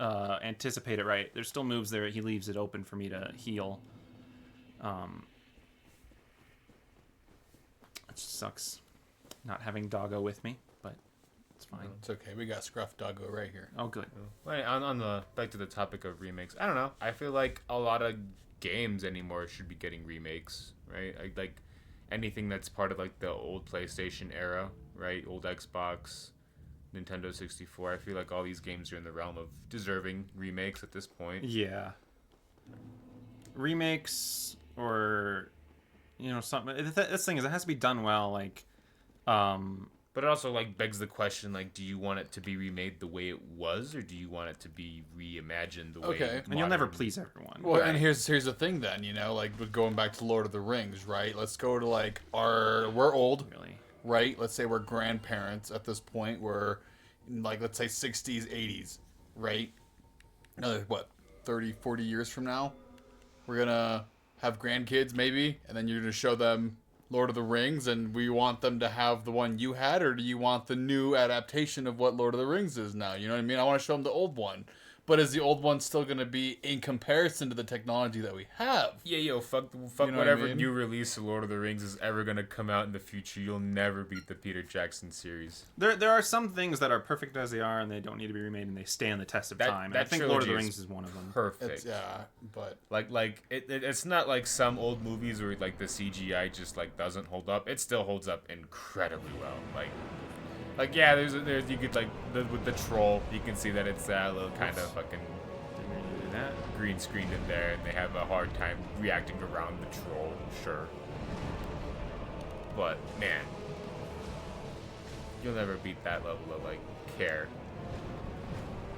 anticipate it right, there's still moves there he leaves it open for me to heal. It sucks not having Doggo with me, but it's fine. It's okay. We got Scruff Doggo right here. Oh, good. Well, on the back to the topic of remakes, I don't know. I feel like a lot of games anymore should be getting remakes, right? Like anything that's part of like the old PlayStation era, right? Old Xbox, Nintendo 64. I feel like all these games are in the realm of deserving remakes at this point. Yeah. Remakes or something. This thing is, it has to be done well. Like, but it also like begs the question, like, do you want it to be remade the way it was, or do you want it to be reimagined the way? And you'll never please everyone. Well, and here's the thing then, like with going back to Lord of the Rings, right? Let's go to like we're old, Really? right? Let's say we're grandparents at this point. We're like, let's say 60s, 80s, right? Another, 30, 40 years from now, we're gonna have grandkids maybe, and then you're gonna show them Lord of the Rings, and we want them to have the one you had, or do you want the new adaptation of what Lord of the Rings is now? You know what I mean? I want to show them the old one. But is the old one still going to be in comparison to the technology that we have? Yeah, fuck You know whatever what I mean? new release of Lord of the Rings is ever going to come out in the future. You'll never beat the Peter Jackson series. There are some things that are perfect as they are, and they don't need to be remade, and they stand the test of time. And I think Lord of the Rings is one of them. Perfect. But Like it's not like some old movies where like the CGI just like doesn't hold up. It still holds up incredibly well. Like yeah, there's you could like with the troll, you can see that it's a little kind of fucking Didn't really do that. green screened in there, and they have a hard time reacting around the troll. Sure, but man, you'll never beat that level of like care.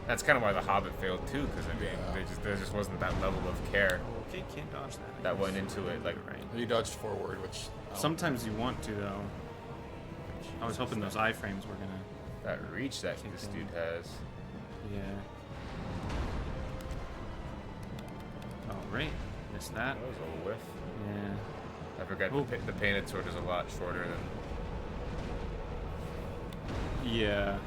That's kind of why The Hobbit failed too, because I mean, there just wasn't that level of care Okay, can't dodge that. that went into it. Like Right. he dodged forward, which Sometimes you want to, though. I was hoping those iframes were gonna. that reach that this dude has. Yeah. Oh, great. Missed that. That was a whiff. Yeah. I forgot the painted sword is a lot shorter than... Yeah.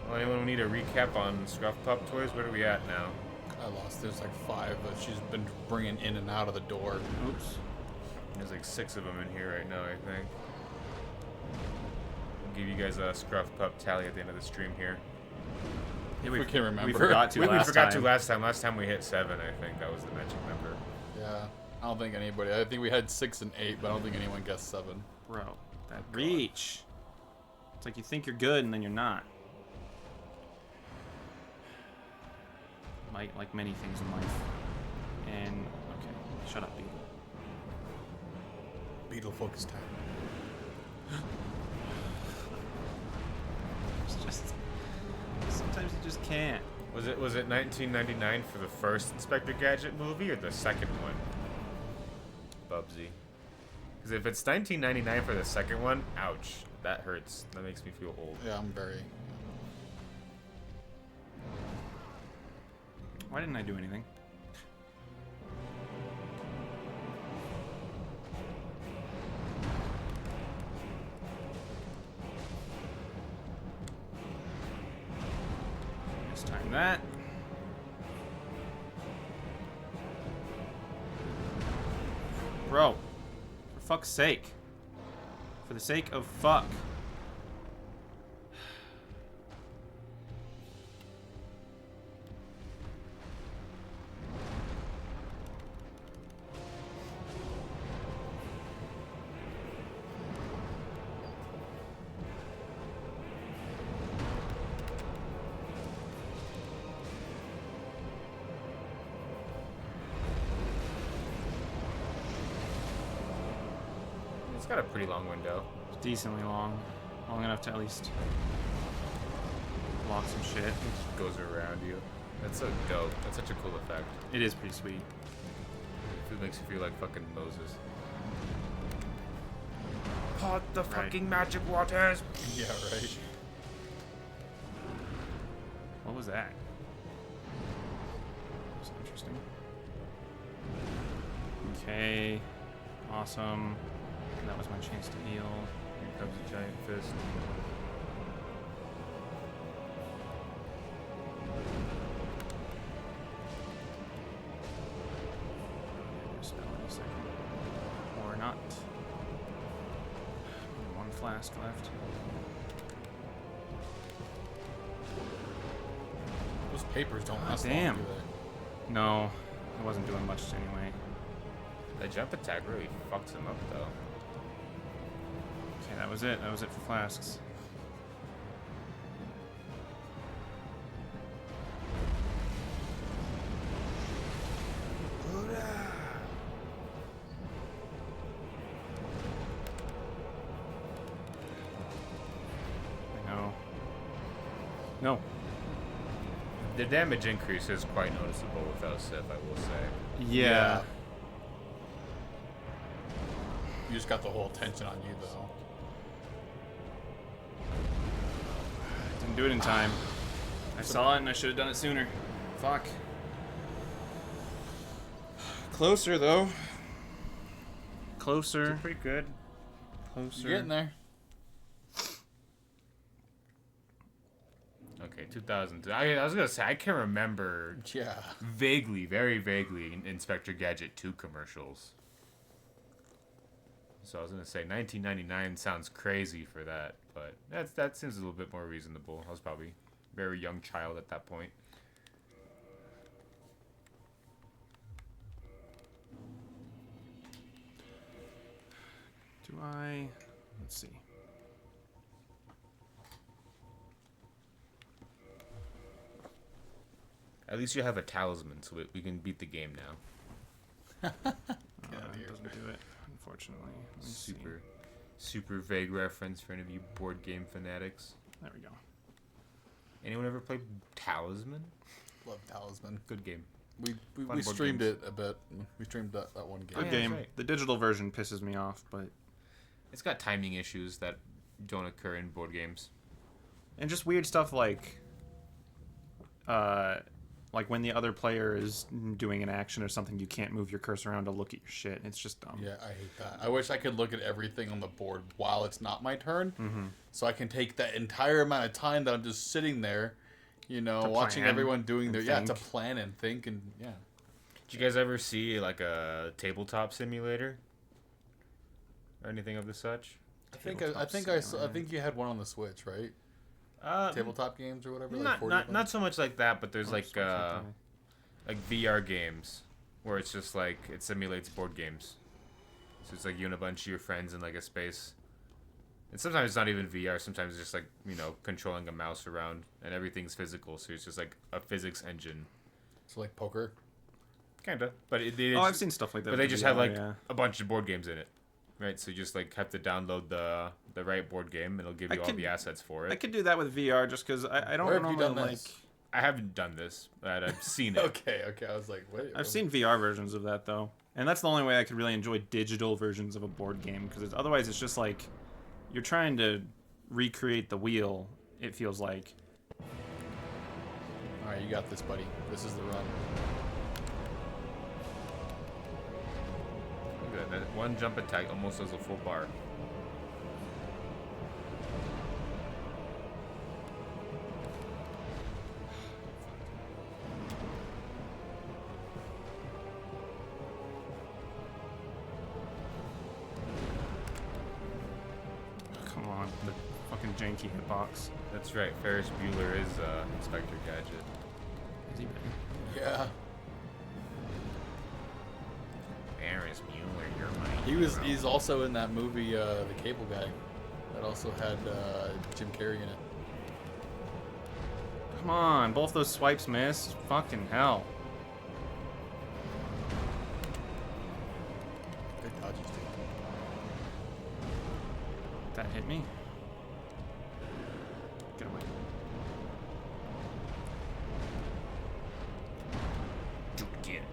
Well, anyone need a recap on Scruff Pup toys? Where are we at now? I lost. There's like 5 that she's been bringing in and out of the door. Oops. There's like 6 of them in here right now, I think. I'll give you guys a Scruff Pup tally at the end of the stream here. Yeah, We can remember. We forgot to We last forgot time. to last time. Last time we hit 7, I think. That was the magic number. Yeah. I don't think anybody. I think we had 6 and 8, but I don't think anyone guessed 7. Bro, that reach. It's like you think you're good and then you're not. Like many things in life. And okay, shut up, Beatle. Beetle focus time. It's just sometimes you just can't. Was it 1999 for the first Inspector Gadget movie or the second one? Bubsy. Because if it's 1999 for the second one, ouch. That hurts. That makes me feel old. Yeah, I'm very. Why didn't I do anything? Let's time that. Bro, for fuck's sake. For the sake of fuck. It's got a pretty long window. It's decently long. Long enough to at least block some shit. It just goes around you. That's so dope. That's such a cool effect. It is pretty sweet. It makes you feel like fucking Moses. Pot the fucking magic waters! Yeah, right. What was that? That's interesting. Okay. Awesome. That was my chance to heal. Here comes a giant fist. Spell in a second. Or not. Only 1 flask left. Those papers don't last damn. long, do they? No, I wasn't doing much anyway. That jump attack really fucks him up, though. Okay, that was it. That was it for flasks. I know. No. The damage increase is quite noticeable without Sif, I will say. Yeah. You just got the whole attention on you, though. Didn't do it in time. I saw it and I should have done it sooner. Fuck. Closer, though. Closer. Pretty good. Closer. You're getting there. Okay, 2000. I was gonna say, I can remember Yeah. vaguely, very vaguely, Inspector Gadget 2 commercials. So I was gonna say 1999 sounds crazy for that, but that seems a little bit more reasonable. I was probably a very young child at that point. Do I? Let's see. At least you have a talisman, so we can beat the game now. It doesn't do it, unfortunately. Let me see. Super vague reference for any of you board game fanatics. There we go. Anyone ever played Talisman? Love Talisman. Good game. We board streamed games. it a bit. We streamed that one game. Good yeah, game. that's right. The digital version pisses me off, but It's got timing issues that don't occur in board games. and just weird stuff like Like when the other player is doing an action or something, you can't move your cursor around to look at your shit. It's just dumb. Yeah, I hate that. I wish I could look at everything on the board while it's not my turn, so I can take that entire amount of time that I'm just sitting there, you know, To watching plan everyone doing their and to think. plan and think and yeah. Did you guys ever see like a tabletop simulator or anything of the such? I think you had one on the Switch, right? Tabletop games or whatever. Not so much like that, but there's like something. VR games where it's just like it simulates board games. So it's like you and a bunch of your friends in like a space. And sometimes it's not even VR. Sometimes it's just like, you know, controlling a mouse around and everything's physical. So it's just like a physics engine. So like poker. Kinda, but I've seen stuff like that. But they with just VR, have like yeah. a bunch of board games in it, right? So you just like have to download the right board game, and it'll give you all the assets for it. I could do that with VR just because I don't Where have you normally done like. this? I haven't done this, but I've seen it. Okay. I was like, wait. I've seen VR versions of that though, and that's the only way I could really enjoy digital versions of a board game because otherwise it's just like you're trying to recreate the wheel. It feels like. All right, you got this, buddy. This is the run. Look at that one jump attack almost does a full bar. Come on, the fucking janky hitbox. That's right. Ferris Bueller is Inspector Gadget. Is he really? Yeah. Ferris Bueller, you're my hero. He's also in that movie, The Cable Guy, that also had Jim Carrey in it. Come on, both those swipes missed. Fucking hell. Good dodges too. That hit me. Get away. Get.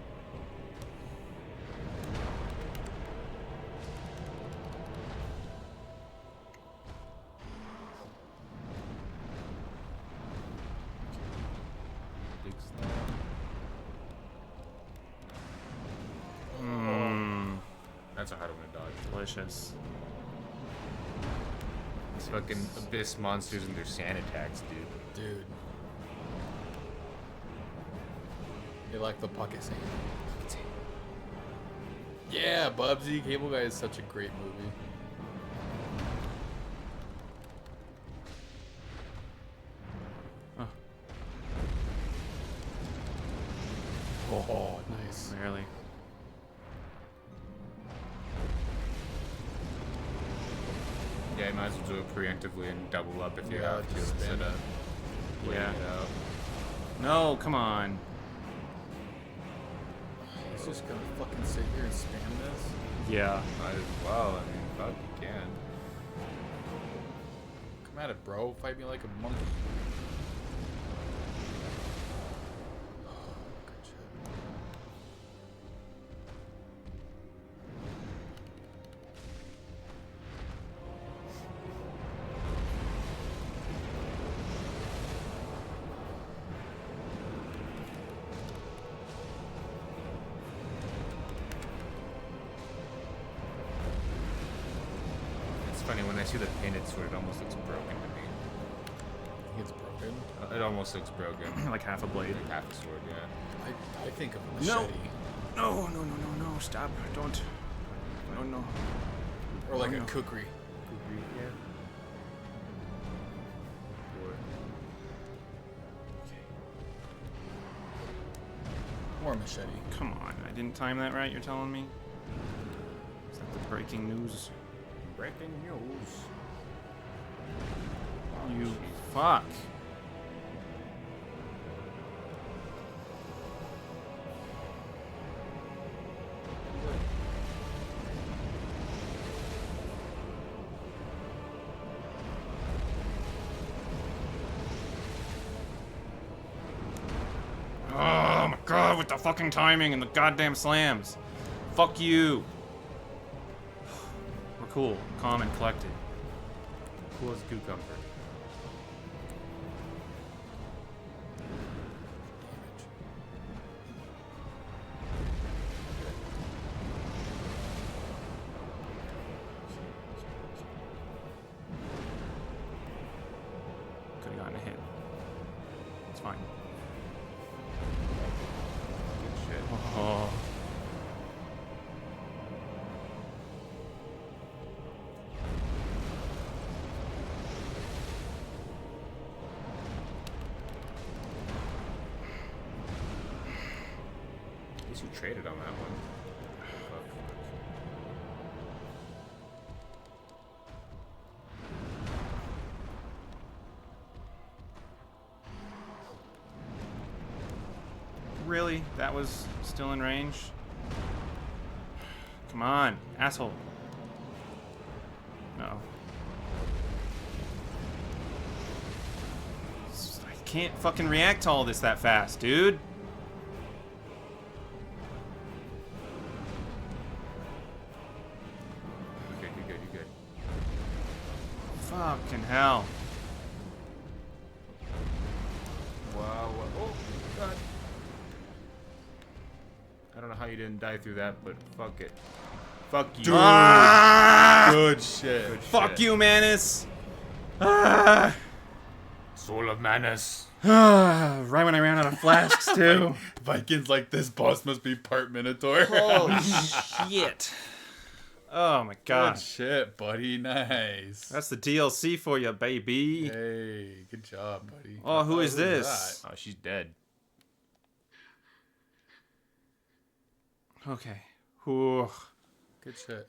That's a hard one to dodge. Delicious. These fucking abyss monsters and their sand attacks, dude. Dude. They like the pocket sand. Yeah, Bubsy. Cable Guy is such a great movie. Oh, nice. Barely. Yeah, you might as well do it preemptively and double up if you Yeah, have to just instead spin of Yeah. waiting it out. No, come on. He's just gonna fucking sit here and spam this. Yeah. Might as well. I mean, fuck, you can. Come at it, bro. Fight me like a monkey. Good shit. It's funny, when I see the painted sword, it almost looks broken to me. It's broken. It almost looks broken. Like half a blade. Like half a sword, yeah. I think of a No. machete. No, no, no, no, no. Stop. Don't. No, no. Or like Oh, a no. kukri. Yeah. Or a machete. Come on. I didn't time that right, you're telling me? Is that the breaking news? Breaking news. You fuck. Oh my god, with the fucking timing and the goddamn slams. Fuck you. We're cool, calm and collected. Cool as a cucumber. gotten a hit. It's fine. Good shit. Oh. At least you traded on that one. Fuck. Really? That was still in range? Come on, asshole. No. I can't fucking react to all this that fast, dude. You're good, you're good, you're good. Fucking hell. Wow. Oh, God. I don't know how you didn't die through that, but fuck it. Fuck you. Dude. Ah! Good shit. Good Fuck shit. you, Manus. Ah! Soul of Manus. Right when I ran out of flasks, too. Vikings like this boss must be part Minotaur. Holy shit. Oh my Good god. shit, buddy. Nice. That's the DLC for you, baby. Hey, good job, buddy. Oh, who is who's this? Oh, she's dead. Okay. Whew. Good shit.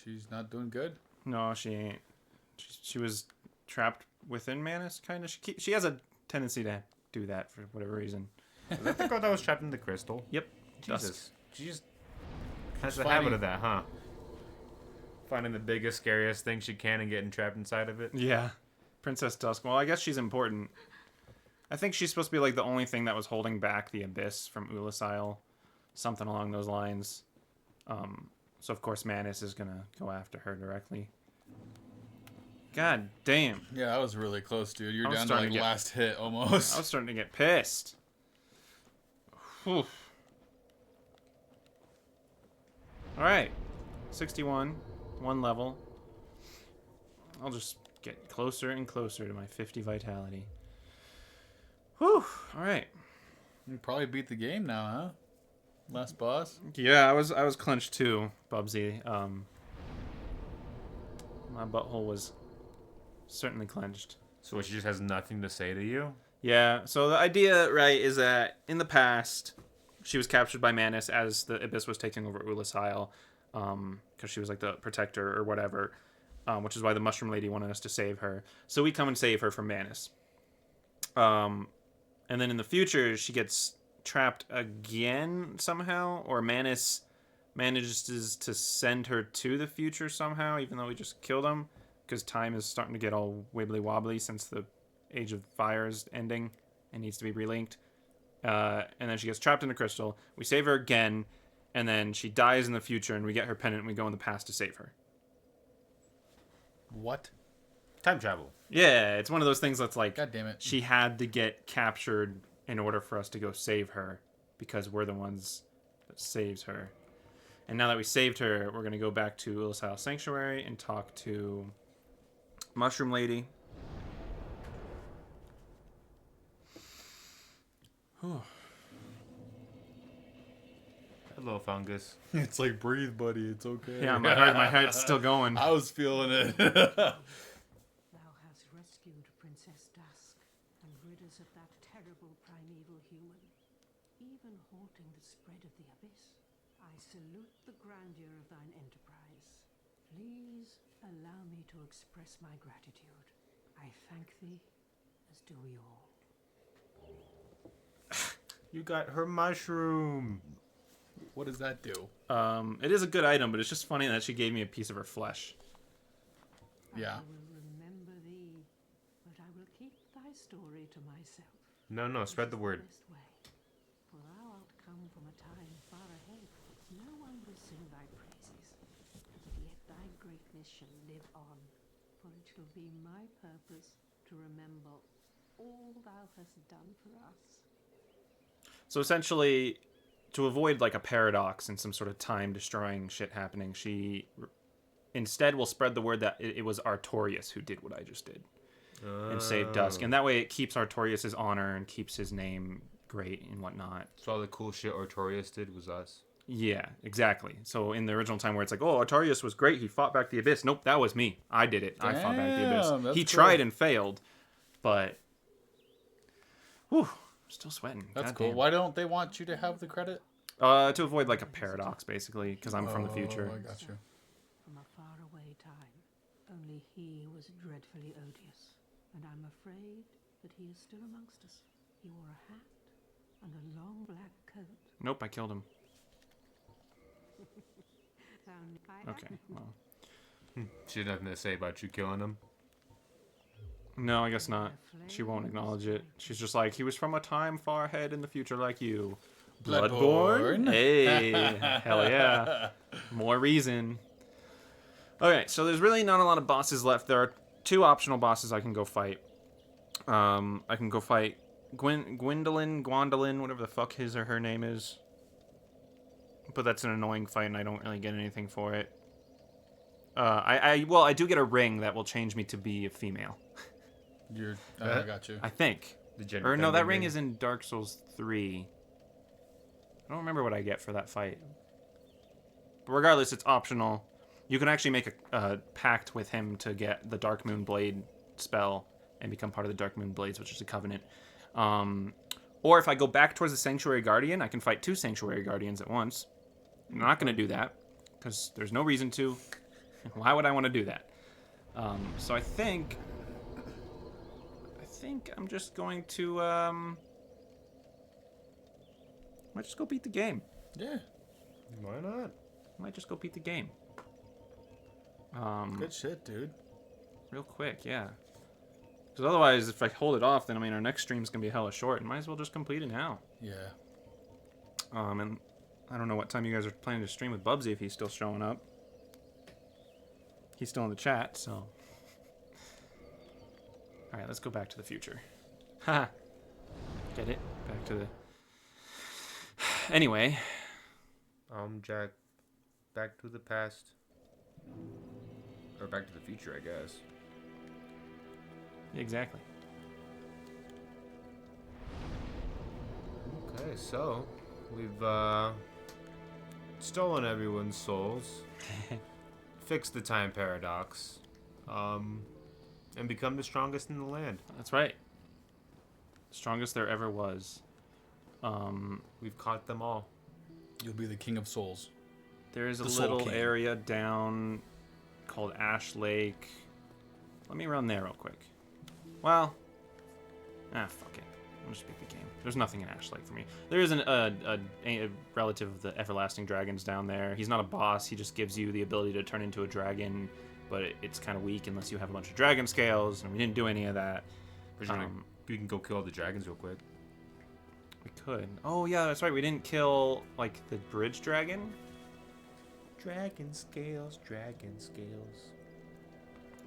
She's not doing good. No, she ain't. She was trapped within Manus, kind of. She has a tendency to do that for whatever reason. Was that the girl that was trapped in the crystal? Yep. Jesus. Dusk. She just has the finding- habit of that, huh? Finding the biggest, scariest thing she can and getting trapped inside of it. Yeah. Princess Dusk. Well, I guess she's important. I think she's supposed to be like the only thing that was holding back the Abyss from Ulasil. Something along those lines. So of course Manus is gonna go after her directly. God damn. Yeah, that was really close, dude. You're I was down to starting like to get- last hit almost. I was starting to get pissed. Whew. Alright. 61. One level. I'll just get closer and closer to my 50 vitality. Whew. Alright. You probably beat the game now, huh? Last boss. Yeah, I was clenched too, Bubsy. My butthole was certainly clenched. So she just has nothing to say to you? Yeah, so the idea, right, is that in the past, she was captured by Manus as the Abyss was taking over Ulasil, because she was like the protector or whatever, which is why the Mushroom Lady wanted us to save her. So we come and save her from Manus. And then in the future, she gets trapped again somehow, or Manus manages to send her to the future somehow, even though we just killed him, because time is starting to get all wibbly wobbly since the Age of Fire is ending and needs to be relinked. And then she gets trapped in the crystal. We save her again, and then she dies in the future, and we get her pendant, and we go in the past to save her. What? Time travel. Yeah, it's one of those things that's like, God damn it. she had to get captured in order for us to go save her, because we're the ones that saves her. And now that we saved her, we're going to go back to Ulasil Sanctuary and talk to Mushroom Lady. Hello, fungus. It's like breathe, buddy. It's okay. Yeah, my heart's still going. I was feeling it. Thou hast rescued Princess Dusk and rid us of that terrible primeval human, even halting the spread of the abyss. I salute the grandeur of thine enterprise. Please allow me to express my gratitude. I thank thee, as do we all. You got her mushroom. What does that do? It is a good item, but it's just funny that she gave me a piece of her flesh. Yeah. I will remember thee, but I will keep thy story to myself. No, spread the word. Best way. For thou art come from a time far ahead. No one will sing thy praises, but yet thy greatness shall live on. For it shall be my purpose to remember all thou hast done for us. So essentially, to avoid like a paradox and some sort of time destroying shit happening, she instead we'll spread the word that it was Artorias who did what I just did and saved Dusk. And that way it keeps Artorias' honor and keeps his name great and whatnot. So all the cool shit Artorias did was us. Yeah, exactly. So in the original time where it's like, oh, Artorias was great, he fought back the Abyss. Nope, that was me. I did it. I fought back the Damn, Abyss. that's He cool. tried and failed, but... Whew, still sweating. That's God cool. damn. Why don't they want you to have the credit? To avoid like a paradox, basically, because I'm from the future. Oh, I got you. From a faraway time. Only he was dreadfully odious, and I'm afraid that he is still amongst us. He wore a hat and a long black coat. Nope, I killed him. I Okay, well. She had nothing to say about you killing him. No, I guess not. She won't acknowledge it. She's just like, he was from a time far ahead in the future like you. Bloodborne? Hey, hell yeah. More reason. Okay, so there's really not a lot of bosses left. There are 2 optional bosses I can go fight. I can go fight Gwendolyn, whatever the fuck his or her name is. But that's an annoying fight, and I don't really get anything for it. I do get a ring that will change me to be a female. I got you. I think. The gender Or no, that bending ring is in Dark Souls 3. I don't remember what I get for that fight. But regardless, it's optional. You can actually make a pact with him to get the Dark Moon Blade spell and become part of the Dark Moon Blades, which is a covenant. Or if I go back towards the Sanctuary Guardian, I can fight 2 Sanctuary Guardians at once. I'm not going to do that, because there's no reason to. Why would I want to do that? So I think I'm just going to might just go beat the game. Yeah. Why not? Might just go beat the game. Good shit, dude. Real quick, yeah. Because otherwise, if I hold it off, then I mean our next stream's gonna be hella short, and might as well just complete it now. Yeah. And I don't know what time you guys are planning to stream with Bubsy if he's still showing up. He's still in the chat, so. All right, let's go back to the future. Ha. Get it? Back to the. Anyway. Jack, back to the past. Or back to the future, I guess. Exactly. Okay, so we've stolen everyone's souls, fixed the time paradox, and become the strongest in the land. That's right. Strongest there ever was. We've caught them all. You'll be the king of souls. There is a The Soul little King. area down called Ash Lake. Let me run there real quick. Well, fuck it. I'll just beat the game. There's nothing in Ash Lake for me. There is a relative of the Everlasting Dragons down there. He's not a boss. He just gives you the ability to turn into a dragon, but it's kind of weak unless you have a bunch of dragon scales, and we didn't do any of that. We can go kill all the dragons real quick. We could. Oh, yeah, that's right. We didn't kill, like, the bridge dragon. Dragon scales, dragon scales.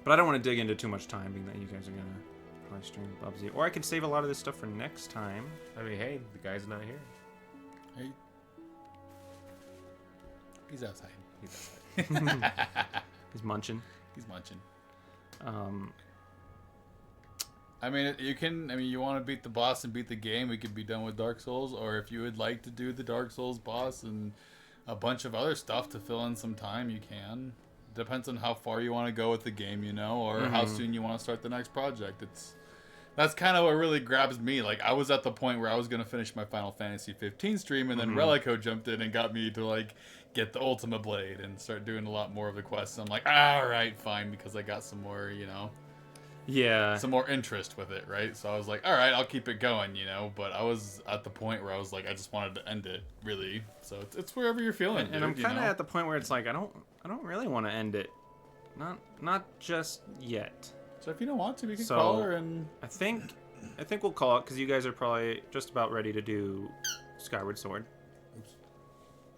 But I don't want to dig into too much time, being that you guys are going to probably stream Bubsy. Or I could save a lot of this stuff for next time. I mean, hey, the guy's not here. Hey. He's outside. He's outside. He's munching. He's munching. I mean, you want to beat the boss and beat the game, we could be done with Dark Souls. Or if you would like to do the Dark Souls boss and a bunch of other stuff to fill in some time, you can. Depends on how far you want to go with the game, or how soon you want to start the next project. That's kind of what really grabs me. Like, I was at the point where I was going to finish my Final Fantasy 15 stream, and then Relico jumped in and got me to, like, get the Ultima Blade and start doing a lot more of the quests. I'm like, all right, fine, because I got some more, yeah. some more interest with it, right? So I was like, all right, I'll keep it going, but I was at the point where I was like, I just wanted to end it, really. So it's wherever you're feeling. And I'm kind of at the point where it's like, I don't really want to end it. Not just yet. So if you don't want to, we can So- call her and... I think we'll call it because you guys are probably just about ready to do Skyward Sword. Oops.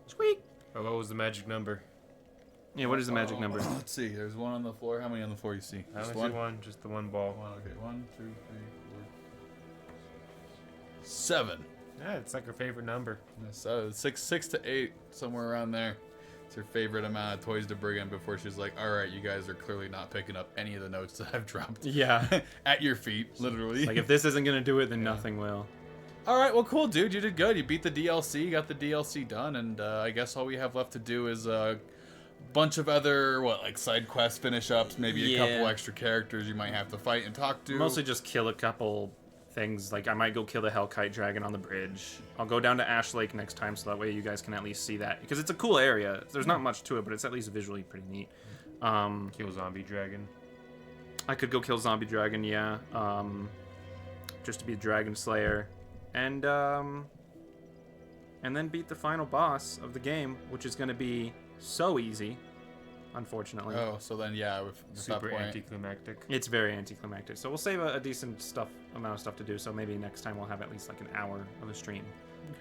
Squeak. Oh, what was the magic number? Yeah, what is the magic number? Let's see. There's one on the floor. How many on the floor you see? How Just much one? you won? Just the one ball. One. Okay. 1, 2, 3, 4, 7. Yeah, it's like her favorite number. So 6 to 8, somewhere around there. her favorite amount of toys to bring in before she's like, all right, you guys are clearly not picking up any of the notes that I've dropped. Yeah. At your feet, literally. Like, if this isn't going to do it, then nothing will. All right, well, cool, dude. You did good. You beat the DLC, you got the DLC done, and I guess all we have left to do is a bunch of other, like side quest finish-ups, maybe a couple extra characters you might have to fight and talk to. Mostly just kill a couple things. Like, I might go kill the Hellkite Dragon on the bridge. I'll go down to Ash Lake next time, so that way you guys can at least see that. Because it's a cool area. There's not much to it, but it's at least visually pretty neat. Kill Zombie Dragon. I could go kill Zombie Dragon, yeah. Just to be a Dragon Slayer. And then beat the final boss of the game, which is going to be so easy, unfortunately. Oh, so then, yeah, with Super that point. anticlimactic. It's very anticlimactic. So we'll save a decent amount of stuff to do. So maybe next time we'll have at least like an hour of a stream,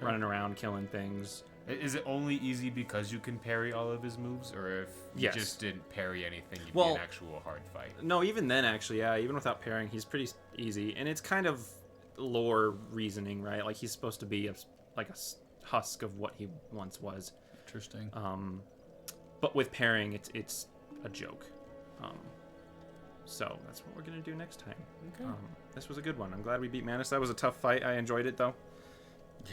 running around, killing things. Is it only easy because you can parry all of his moves, or if you just didn't parry anything, you'd be an actual hard fight? No, even then, actually, yeah, even without parrying, he's pretty easy. And it's kind of lore reasoning, right? Like, he's supposed to be like a husk of what he once was. Interesting. But with parrying, it's a joke. So that's what we're gonna do next time. Okay. This was a good one. I'm glad we beat Manus. That was a tough fight. I enjoyed it though.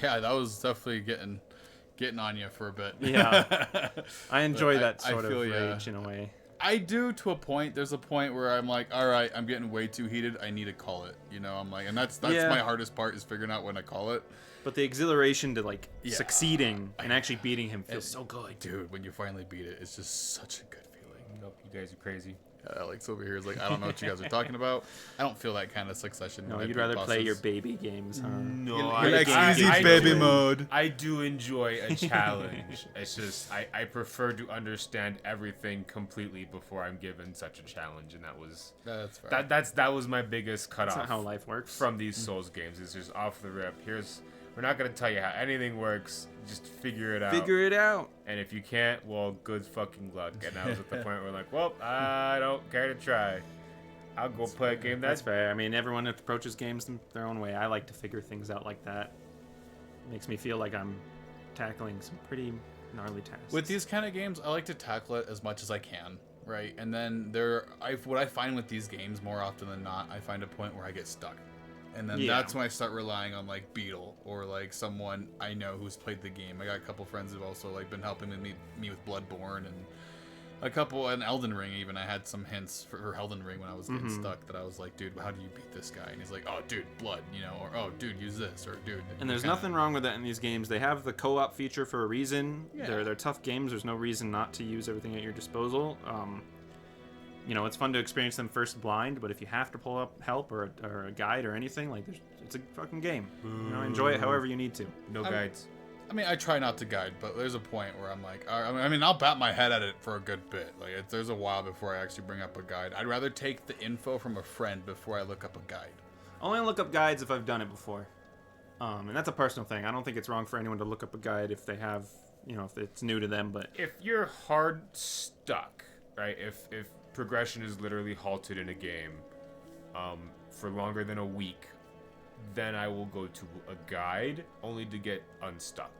Yeah, that was definitely getting on you for a bit. Yeah, I enjoy that sort of feel rage in a way. I do to a point. There's a point where I'm like, all right, I'm getting way too heated. I need to call it. You know, I'm like, and that's my hardest part is figuring out when to call it. But the exhilaration to succeeding and actually beating him feels so good. Dude, when you finally beat it, it's just such a good feeling. Nope, you guys are crazy. Alex over here is like, I don't know what you guys are talking about. I don't feel that kind of succession. No, when I you'd beat rather bosses. play your baby games, huh? No, You like easy baby mode. I do enjoy a challenge. It's just I prefer to understand everything completely before I'm given such a challenge, and That's fair. that was my biggest cutoff. That's not how life works. From these Souls games. It's just off the rip. We're not gonna tell you how anything works. Just figure it out. Figure it out. And if you can't, well, good fucking luck. And I was at the point where like, well, I don't care to try. I'll go play a game That's fair. I mean, everyone approaches games their own way. I like to figure things out like that. It makes me feel like I'm tackling some pretty gnarly tasks. With these kind of games, I like to tackle it as much as I can, right? And then what I find with these games more often than not, I find a point where I get stuck. And then that's when I start relying on like Beatle or like someone I know who's played the game. I got a couple friends who've also like been helping me with Bloodborne and a couple and Elden Ring even. I had some hints for Elden Ring when I was getting stuck that I was like, dude, how do you beat this guy? And he's like, oh, dude, blood, you know, or oh, dude, use this, or dude. And there's nothing wrong with that in these games. They have the co-op feature for a reason. Yeah. They're tough games. There's no reason not to use everything at your disposal. You know, it's fun to experience them first blind, but if you have to pull up help or a guide or anything, like it's a fucking game. You know, enjoy it however you need to. No guides. I mean, I try not to guide, but there's a point where I'm like, I mean, I'll bat my head at it for a good bit. Like, there's a while before I actually bring up a guide. I'd rather take the info from a friend before I look up a guide. I only look up guides if I've done it before. And that's a personal thing. I don't think it's wrong for anyone to look up a guide if they have, you know, if it's new to them, but... If you're hard stuck, right, if progression is literally halted in a game for longer than a week, then I will go to a guide only to get unstuck.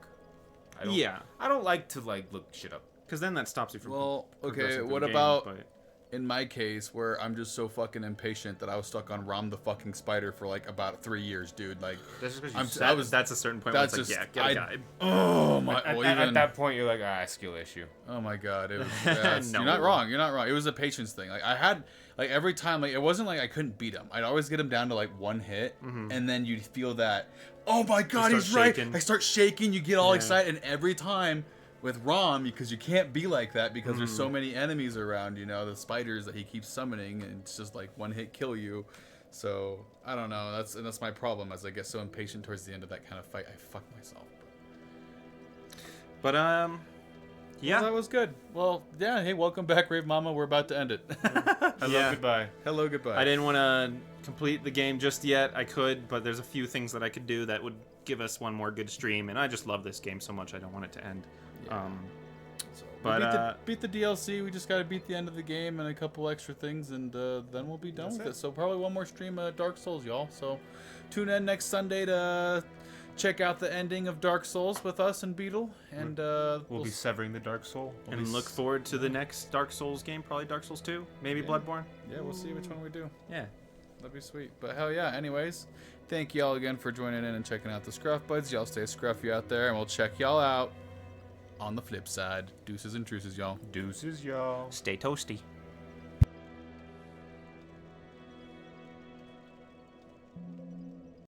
I don't like to like look shit up. Because then that stops you from Well, okay, progressing through what the game, about but- in my case where I'm just so fucking impatient that I was stuck on Rom the fucking Spider for like about 3 years, dude. Like, That's just I'm- That's a certain point where it's that's like, just- yeah, get a guide. oh my, at that point you're like, skill issue. oh my god, it was, No. you're not wrong. It was a patience thing. Like, I had, like, every time, like, it wasn't like I couldn't beat him. I'd always get him down to like one hit, and then you'd feel that, oh my god, You he's start right. shaking. I start shaking, you get all Yeah. excited, and every time with Rom, because you can't be like that because there's so many enemies around, you know, the spiders that he keeps summoning, and it's just like one hit kill you. So I don't know. That's my problem. As I get so impatient towards the end of that kind of fight, I fuck myself. But Well, yeah, that was good. Well, yeah. Hey, welcome back, Rave Mama. We're about to end it. Hello, Yeah. goodbye. Hello, goodbye. I didn't want to complete the game just yet. I could, but there's a few things that I could do that would give us one more good stream, and I just love this game so much I don't want it to end. Yeah. So, But, beat the DLC. We just got to beat the end of the game and a couple extra things, and then we'll be done with it. So probably one more stream of Dark Souls, y'all. So tune in next Sunday to check out the ending of Dark Souls with us and Beatle, and We'll be severing the Dark Soul. And look forward to the next Dark Souls game, probably Dark Souls 2, maybe Yeah. Bloodborne. Yeah, we'll see which one we do. Yeah. That'd be sweet. But hell yeah. Anyways, thank y'all again for joining in and checking out the Scruff Buds. Y'all stay scruffy out there, and we'll check y'all out on the flip side. Deuces and truces, y'all. Deuces, y'all. Stay toasty.